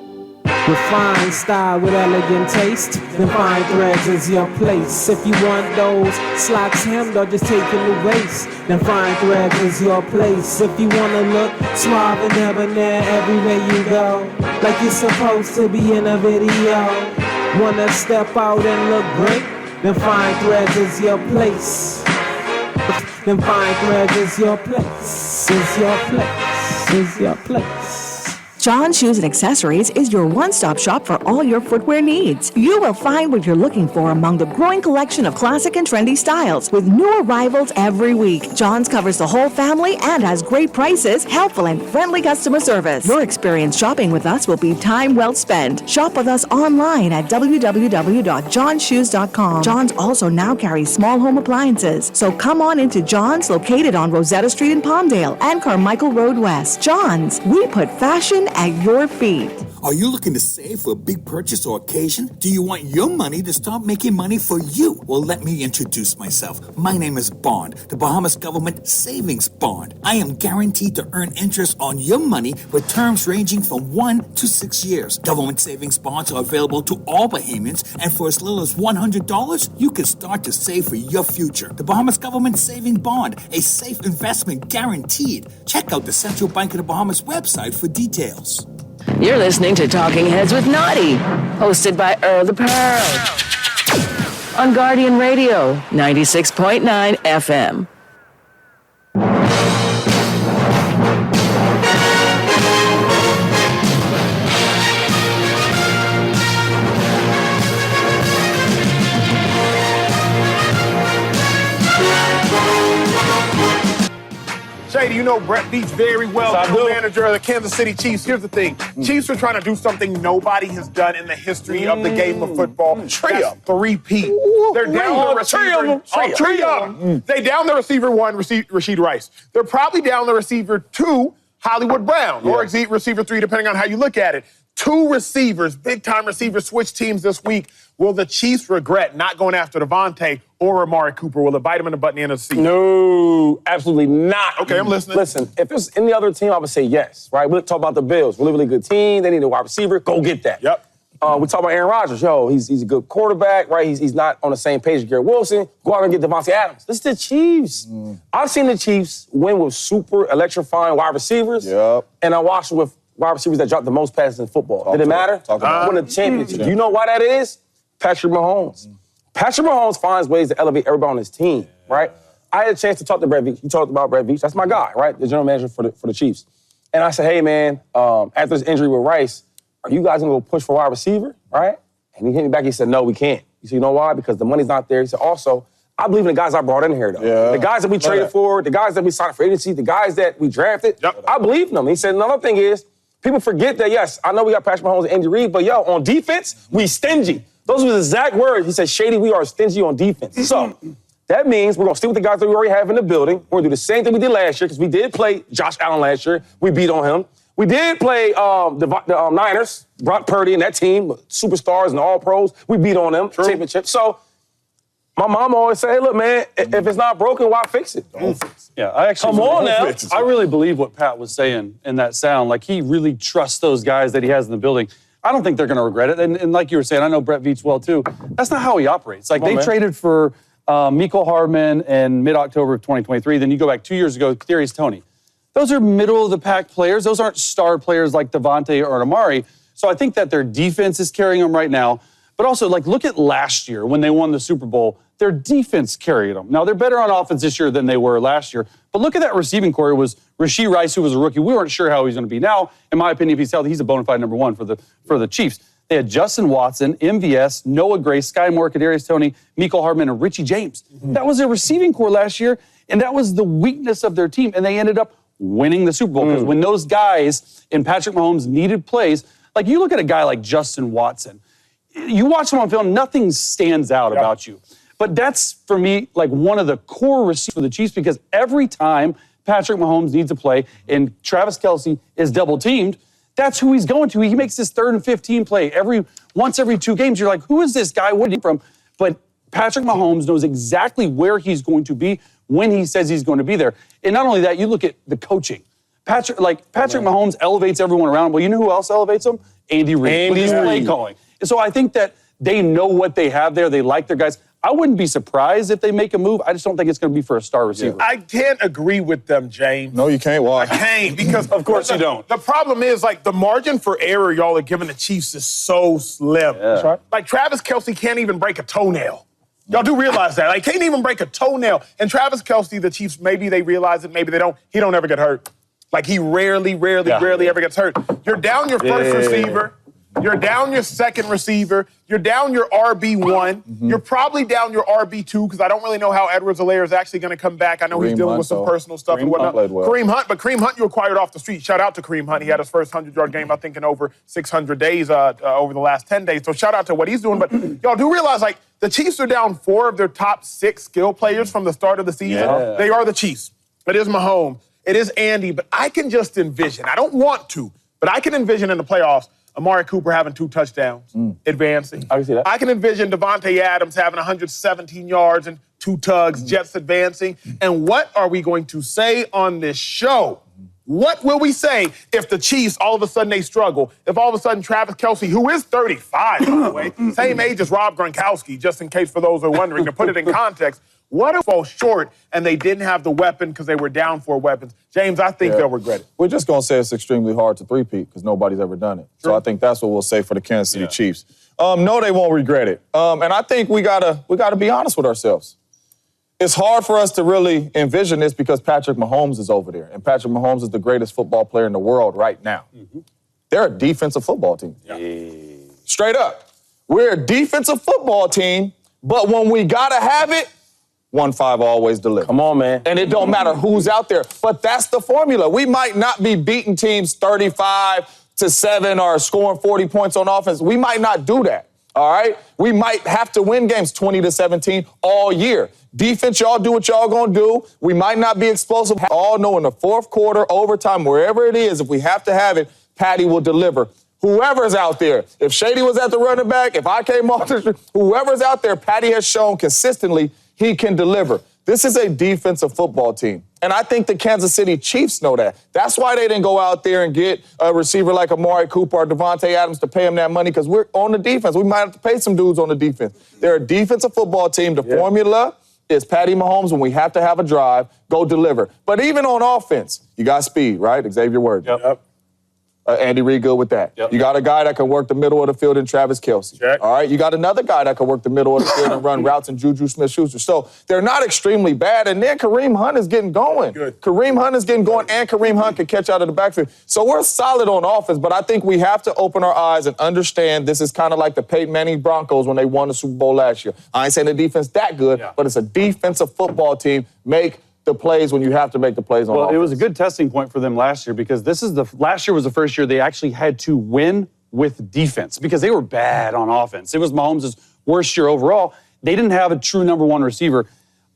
Refined style with elegant taste. Then fine threads is your place. If you want those slacks hemmed or just taking the waist, then fine threads is your place. If you wanna look suave and debonair everywhere you go, like you're supposed to be in a video, wanna step out and look great, then fine threads is your place. Then fine threads is your place. Is your place. Is your place. John Shoes and Accessories is your one-stop shop for all your footwear needs. You will find what you're looking for among the growing collection of classic and trendy styles with new arrivals every week. John's covers the whole family and has great prices, helpful and friendly customer service. Your experience shopping with us will be time well spent. Shop with us online at www.johnshoes.com. John's also now carries small home appliances, so come on into John's, located on Rosetta Street in Palmdale and Carmichael Road West. John's, we put fashion at your feet. Are you looking to save for a big purchase or occasion? Do you want your money to start making money for you? Well, let me introduce myself. My name is Bond, the Bahamas Government Savings Bond. I am guaranteed to earn interest on your money with terms ranging from 1 to 6 years. Government savings bonds are available to all Bahamians, and for as little as $100, you can start to save for your future. The Bahamas Government Savings Bond, a safe investment guaranteed. Check out the Central Bank of the Bahamas website for details. You're listening to Talking Heads with Naughty, hosted by Earl the Pearl, on Guardian Radio 96.9 FM. Shady, you know Brett Veach very well, Yes, I general do. manager of the Kansas City Chiefs. Here's the thing. Chiefs are trying to do something nobody has done in the history of the game of football. That's three-peat. They're down the receiver. Three of them. They down the receiver one, Rashid Rice. They're probably down the receiver two, Hollywood Brown, or receiver three, depending on how you look at it. Two receivers, big-time receivers, switch teams this week. Will the Chiefs regret not going after Devontae or Amari Cooper? Will it bite them in the butt in the end of the season? No, absolutely not. Okay, I'm listening. Listen, if it's any other team, I would say yes, right? We'll talk about the Bills. Really, really good team. They need a wide receiver. Go get that. Yep. We talk about Aaron Rodgers. He's a good quarterback, right? He's not on the same page as Garrett Wilson. Go out and get Devontae Adams. This is the Chiefs. I've seen the Chiefs win with super electrifying wide receivers. Yep. And I watched with wide receivers that dropped the most passes in football. Did it matter? Won the championship. Do you know why that is? Patrick Mahomes. Patrick Mahomes finds ways to elevate everybody on his team, right? I had a chance to talk to Brett Veach. He talked about Brett Veach. That's my guy, right? The general manager for the Chiefs. And I said, hey, man, after this injury with Rice, are you guys going to go push for wide receiver, right? And he hit me back. He said, no, we can't. He said, you know why? Because the money's not there. He said, also, I believe in the guys I brought in here, though. Yeah. The guys that we traded for, the guys that we signed for agency, the guys that we drafted, I believe in them. He said, another thing is, people forget that, yes, I know we got Patrick Mahomes and Andy Reid, but, on defense, we stingy. Those were the exact words. He said, Shady, we are stingy on defense. So that means we're going to stick with the guys that we already have in the building. We're going to do the same thing we did last year, because we did play Josh Allen last year. We beat on him. We did play the Niners, Brock Purdy and that team, superstars and all-pros. We beat on them, championship. So my mom always say, hey, look, man, if it's not broken, why fix it? Don't fix it. Yeah, I actually Come on now. I really believe what Pat was saying in that sound. Like, he really trusts those guys that he has in the building. I don't think they're going to regret it. And like you were saying, I know Brett Veach well, too. That's not how he operates. Like, they traded for Mecole Hardman in mid-October of 2023. Then you go back 2 years ago, Kadarius Toney. Those are middle-of-the-pack players. Those aren't star players like Devontae or Amari. So I think that their defense is carrying them right now. But also, like, look at last year when they won the Super Bowl. Their defense carried them. Now, they're better on offense this year than they were last year. But look at that receiving core. It was Rashid Rice, who was a rookie. We weren't sure how he was going to be. Now, in my opinion, if he's healthy, he's a bona fide number one for the Chiefs. They had Justin Watson, MVS, Noah Gray, Sky Moore, Kadarius Toney, Mecole Hardman, and Richie James. That was their receiving core last year, and that was the weakness of their team. And they ended up winning the Super Bowl, because when those guys in Patrick Mahomes needed plays, like, you look at a guy like Justin Watson, you watch him on film, nothing stands out about you. But that's, for me, like, one of the core receivers for the Chiefs, because every time Patrick Mahomes needs a play and Travis Kelce is double-teamed, that's who he's going to. He makes this 3rd and 15 play once every 2 games. You're like, who is this guy? Where did he from? But Patrick Mahomes knows exactly where he's going to be when he says he's going to be there. And not only that, you look at the coaching. Patrick Mahomes elevates everyone around him. Well, you know who else elevates him? Andy Reid. With his play calling. And so I think that they know what they have there. They like their guys. I wouldn't be surprised if they make a move. I just don't think it's going to be for a star receiver. I can't agree with them, James. No, you can't. Why? I can't, because of course you don't. The problem is, like, the margin for error y'all are giving the Chiefs is so slim. Yeah. That's right. Like, Travis Kelce can't even break a toenail. Y'all do realize that. Like, can't even break a toenail. And Travis Kelce, the Chiefs, maybe they realize it, maybe they don't. He don't ever get hurt. Like, he rarely ever gets hurt. You're down your first receiver. You're down your second receiver. You're down your RB1. You're probably down your RB2, because I don't really know how Edwards-Helaire is actually going to come back. I know he's dealing with some personal stuff and whatnot. Kareem Hunt, you acquired off the street. Shout out to Kareem Hunt. He had his first 100-yard game, I think, in over 600 days over the last 10 days. So shout out to what he's doing. But y'all do realize, like, the Chiefs are down 4 of their top 6 skill players from the start of the season. Yeah. They are the Chiefs. It is Mahomes. It is Andy. But I can just envision, I don't want to, but I can envision in the playoffs Amari Cooper having 2 touchdowns, advancing. I can see that. I can envision Devontae Adams having 117 yards and 2 tugs, Jets advancing. And what are we going to say on this show? What will we say if the Chiefs, all of a sudden, they struggle? If all of a sudden Travis Kelce, who is 35, by the way, same age as Rob Gronkowski, just in case for those who are wondering, to put it in context, what if they fall short and they didn't have the weapon because they were down 4 weapons? James, I think they'll regret it. We're just going to say it's extremely hard to three-peat because nobody's ever done it. So I think that's what we'll say for the Kansas City Chiefs. No, they won't regret it. And I think we gotta be honest with ourselves. It's hard for us to really envision this because Patrick Mahomes is over there. And Patrick Mahomes is the greatest football player in the world right now. They're a defensive football team. Straight up. We're a defensive football team, but when we gotta have it, 1-5 always deliver. Come on, man. And it don't matter who's out there. But that's the formula. We might not be beating teams 35-7 or scoring 40 points on offense. We might not do that. All right? We might have to win games 20-17 all year. Defense, y'all do what y'all gonna do. We might not be explosive. All know in the fourth quarter, overtime, wherever it is, if we have to have it, Patty will deliver. Whoever's out there, if Shady was at the running back, if I came off the street, whoever's out there, Patty has shown consistently he can deliver. This is a defensive football team. And I think the Kansas City Chiefs know that. That's why they didn't go out there and get a receiver like Amari Cooper or Devontae Adams to pay him that money, because we're on the defense. We might have to pay some dudes on the defense. They're a defensive football team. The formula is Patty Mahomes, when we have to have a drive, go deliver. But even on offense, you got speed, right? Xavier Worthy. Yep. Andy Reid good with that. Yep. You got a guy that can work the middle of the field in Travis Kelce. Check. All right, you got another guy that can work the middle of the field and run routes in Juju Smith-Schuster. So they're not extremely bad. And then Kareem Hunt is getting going. Good. Kareem Hunt is getting going, and Kareem Hunt can catch out of the backfield. So we're solid on offense, but I think we have to open our eyes and understand this is kind of like the Peyton Manning Broncos when they won the Super Bowl last year. I ain't saying the defense that good, but it's a defensive football team. Make the plays when you have to make the plays on offense. It was a good testing point for them last year, because last year was the first year they actually had to win with defense, because they were bad on offense. It was Mahomes' worst year overall. They didn't have a true number one receiver.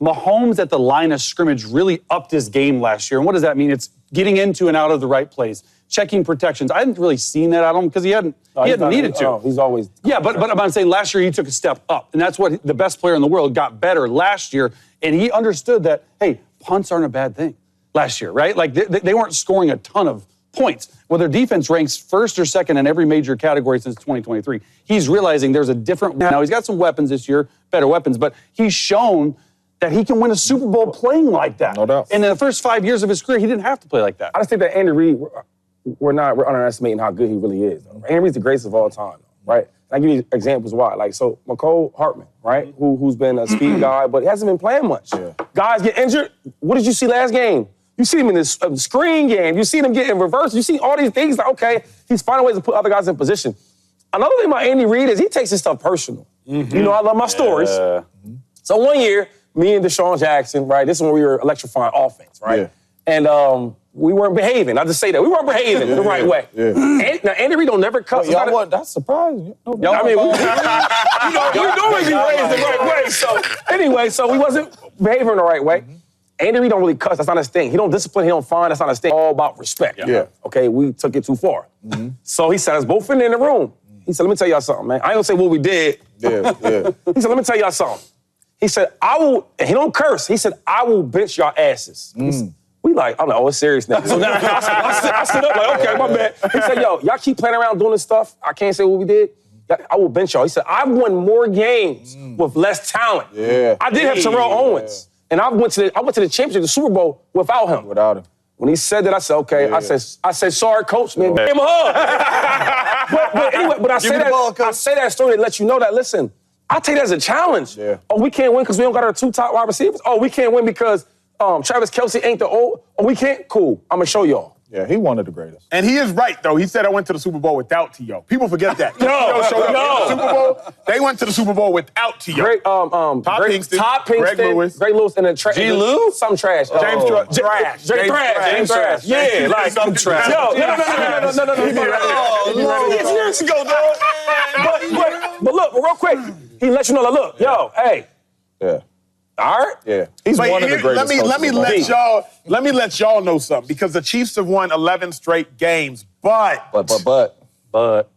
Mahomes at the line of scrimmage really upped his game last year. And what does that mean? It's getting into and out of the right plays, checking protections. I hadn't really seen that out of him because he hadn't needed to. He's always... Yeah, but I'm saying last year he took a step up. And that's what the best player in the world got better last year. And he understood that, hey, punts aren't a bad thing last year, right? Like they weren't scoring a ton of points. Well, their defense ranks first or second in every major category since 2023. He's realizing there's a different... Now, he's got some weapons this year, better weapons, but he's shown that he can win a Super Bowl playing like that. No doubt. And in the first 5 years of his career, he didn't have to play like that. I just think that Andy Reid, we're underestimating how good he really is. Though. Andy Reid's the greatest of all time, right? And I give you examples why. Like, so McCole Hartman, right, who's been a speed guy, but he hasn't been playing much. Yeah. Guys get injured. What did you see last game? You see him in this screen game. You see him get in reverse. You see all these things. Like, okay, he's finding ways to put other guys in position. Another thing about Andy Reid is he takes his stuff personal. Mm-hmm. You know, I love my stories. So one year, me and Deshaun Jackson, right, this is when we were electrifying offense, right? Yeah. And we weren't behaving. I just say that. We weren't behaving the right way. Yeah. Now, Andy Reid don't never cut. That's surprising. I mean, we normally be raised the right way. So anyway, so we wasn't behaving the right way. Andy Reid don't really cuss. That's not his thing. He don't discipline. He don't fine. That's not his thing. All about respect. Yeah. Okay, we took it too far. So he sat us both in the room. He said, let me tell y'all something, man. I ain't gonna say what we did. He said, let me tell y'all something. He said, I will, and he don't curse. He said, I will bench y'all asses. We like, I'm like, oh, it's serious now. So now I stood up like, okay, my bad. He said, yo, y'all keep playing around doing this stuff. I can't say what we did. I will bench y'all. He said, I've won more games with less talent. Yeah. I did have Terrell Owens. And I went to the championship, the Super Bowl, without him. Without him. When he said that, I said, okay. Yeah. I said, sorry, coach, man. Give him a hug. but anyway, I say that story to let you know that, listen, I take that as a challenge. Yeah. Oh, we can't win because we don't got our two top wide receivers. Oh, we can't win because Travis Kelce ain't the old. Oh, we can't? Cool. I'm going to show y'all. Yeah, he one of the greatest. And he is right, though. He said I went to the Super Bowl without T.O. People forget that. No. Super Bowl. They went to the Super Bowl without T.O. Todd Pinkston, Greg Lewis, and then G. Lou? Some trash. James Trash. Yeah, like some trash. Yo, no. Years ago, dog. But look, real quick, he let you know, like, look, yo, hey. Yeah. All right? Yeah. He's one of the greatest. Let me let y'all know something, because the Chiefs have won 11 straight games, but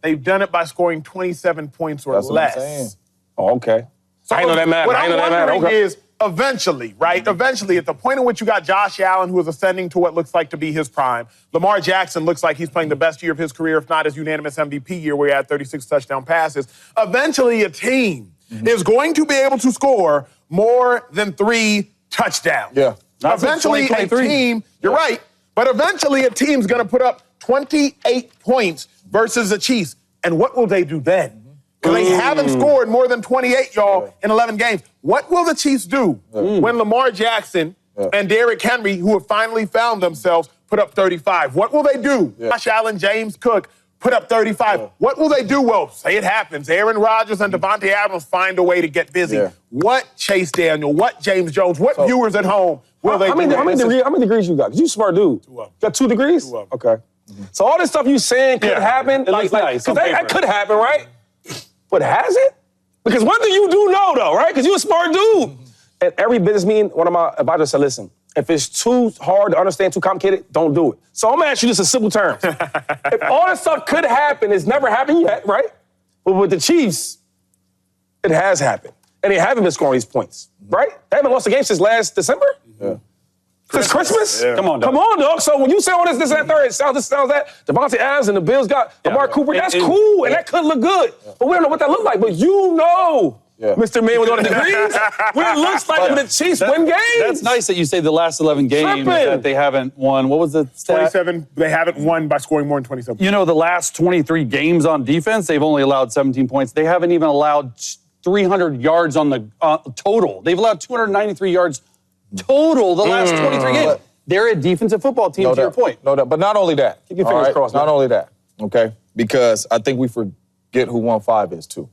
they've done it by scoring 27 points or less. What I'm saying. Oh, okay. So I ain't know that matter. What I'm wondering is, eventually, right? Eventually, at the point in which you got Josh Allen, who is ascending to what looks like to be his prime, Lamar Jackson looks like he's playing the best year of his career, if not his unanimous MVP year, where he had 36 touchdown passes. Eventually, a team is going to be able to score more than 3 touchdowns. Yeah. Eventually, a team, you're right, but eventually a team's going to put up 28 points versus the Chiefs. And what will they do then? Because they haven't scored more than 28, y'all, in 11 games. What will the Chiefs do when Lamar Jackson and Derrick Henry, who have finally found themselves, put up 35? What will they do? Josh Allen, James Cook, put up 35. What will they do? Well, say it happens. Aaron Rodgers and Devontae Adams find a way to get busy. What Chase Daniel, what James Jones, what viewers at home will they do? How many degrees you got? 'Cause you a smart dude. 2 of them. Got 2 degrees? 2 of them. Okay. So all this stuff you saying could happen. It looks nice on that paper. could happen, right? But has it? Because one thing you do know, though, right? Because you're a smart dude. At every business meeting, one of my advisors said, listen, if it's too hard to understand, too complicated, don't do it. So I'm gonna ask you this in simple terms. If all this stuff could happen, it's never happened yet, right? But with the Chiefs, it has happened. And they haven't been scoring these points, right? They haven't lost a game since last December? Yeah. Since Christmas? Yeah. Come on, dog. Come on, dog. So when you say all this, and that, third, it sounds that. Devontae Adams and the Bills got Amari Cooper. That's cool, and that could look good. But we don't know what that looked like. But you know, Mr. Man with all the degrees, what it looks like when the Chiefs win games. That's nice that you say the last 11 games that they haven't won. What was the stat? 27. They haven't won by scoring more than 27. You know, the last 23 games on defense, they've only allowed 17 points. They haven't even allowed 300 yards on the total. They've allowed 293 yards total the last 23 games. They're a defensive football team, to your point. No doubt. But not only that. Keep your fingers crossed. Not only that, okay? Because I think we forget who 1-5 is, too.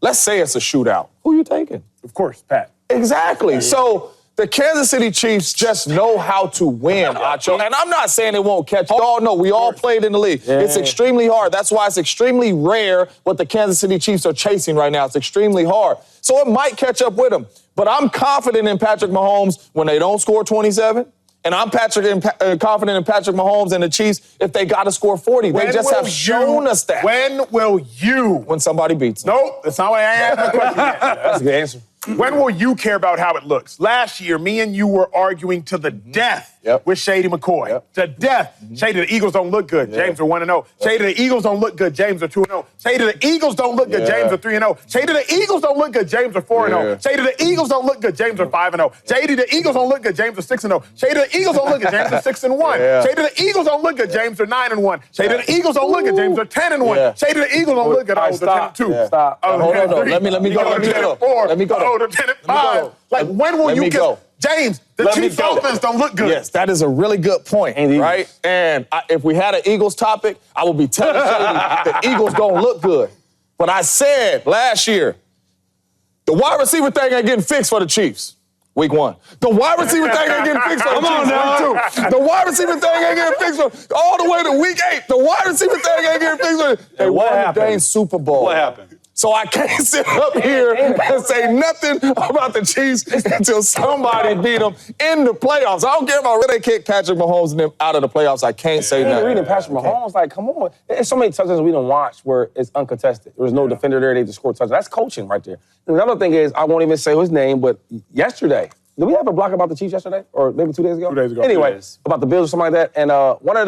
Let's say it's a shootout. Who you taking? Of course, Pat. Exactly. So the Kansas City Chiefs just know how to win, Acho. And I'm not saying it won't catch. You all know we all played in the league. It's extremely hard. That's why it's extremely rare what the Kansas City Chiefs are chasing right now. It's extremely hard. So it might catch up with them. But I'm confident in Patrick Mahomes when they don't score 27. And I'm confident in Patrick Mahomes and the Chiefs if they got to score 40. They just have shown us that. When will you? When somebody beats them. Nope, that's not what I asked the question yet. That's a good answer. When will you care about how it looks? Last year, me and you were arguing to the death with Shady McCoy. To death. Shady, the Eagles don't look good. James are 1-0. Shady, the Eagles don't look good. James are 2-0. Shady, the Eagles don't look good. James are 3-0. Shady, the Eagles don't look good. James are 4-0. Shady, the Eagles don't look good. James are 5-0. Shady, the Eagles don't look good. James are 6-0. Shady, the Eagles don't look good. James are 6-1. Shady, the Eagles don't look good. James are 9-1. Shady, the Eagles don't look good. James are 10-1. Shady, the Eagles don't look good. Oh, they're 10-2. Stop. Hold on. Let me go. Let me go. Oh, they're 10-5. Like, when will you get... James, the Chiefs offense don't look good. Yes, that is a really good point, right? And if we had an Eagles topic, I would be telling Shady the Eagles don't look good. But I said last year, the wide receiver thing ain't getting fixed for the Chiefs. Week 1. The wide receiver thing ain't getting fixed for the Chiefs. Week 2. The wide receiver thing ain't getting fixed for all the way to week 8. The wide receiver thing ain't getting fixed for. They won the dang Super Bowl. What happened? So I can't sit up here and say nothing about the Chiefs until somebody beat them in the playoffs. I don't care about whether they kick Patrick Mahomes and them out of the playoffs. I can't say nothing. Reading Patrick Mahomes, like, come on. There's so many touchdowns we don't watch where it's uncontested. There was no defender there. They just scored touchdowns. That's coaching right there. And another thing is, I won't even say his name, but yesterday, did we have a block about the Chiefs yesterday? Or maybe 2 days ago? 2 days ago. Anyway, about the Bills or something like that. And one of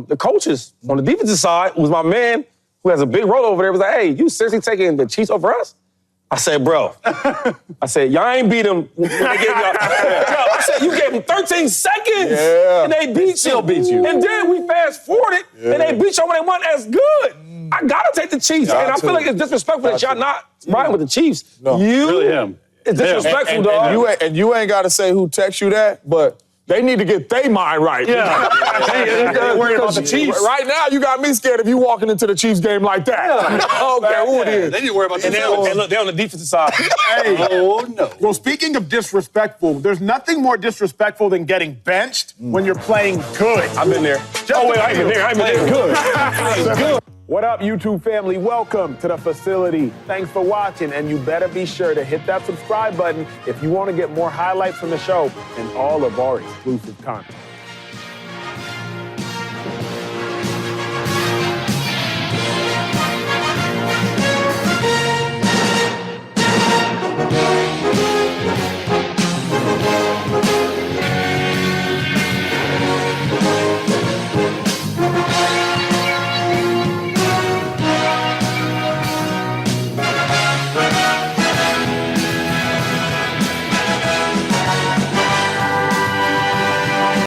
the coaches on the defensive side was my man who has a big role over there, was like, hey, you seriously taking the Chiefs over us? I said, bro. I said, y'all ain't beat them when they gave y'all. I said, you gave them 13 seconds and they beat you. Still beat you. And then we fast forwarded and they beat y'all when they weren't as good. I gotta take the Chiefs. And I feel like it's disrespectful that y'all not riding with the Chiefs. No. Really him. It's disrespectful, dog. And you ain't got to say who text you that, but they need to get their mind right. Yeah. They're worried about the Chiefs. Right now, you got me scared if you walking into the Chiefs game like that. I don't care who it is. They need to worry about the And look, they're on the defensive side. Hey. Oh, no. Well, speaking of disrespectful, there's nothing more disrespectful than getting benched when you're playing good. I've been there. Oh, wait, I ain't been there. I ain't been there. Good. What up, YouTube family? Welcome to the facility. Thanks for watching, and you better be sure to hit that subscribe button if you want to get more highlights from the show and all of our exclusive content.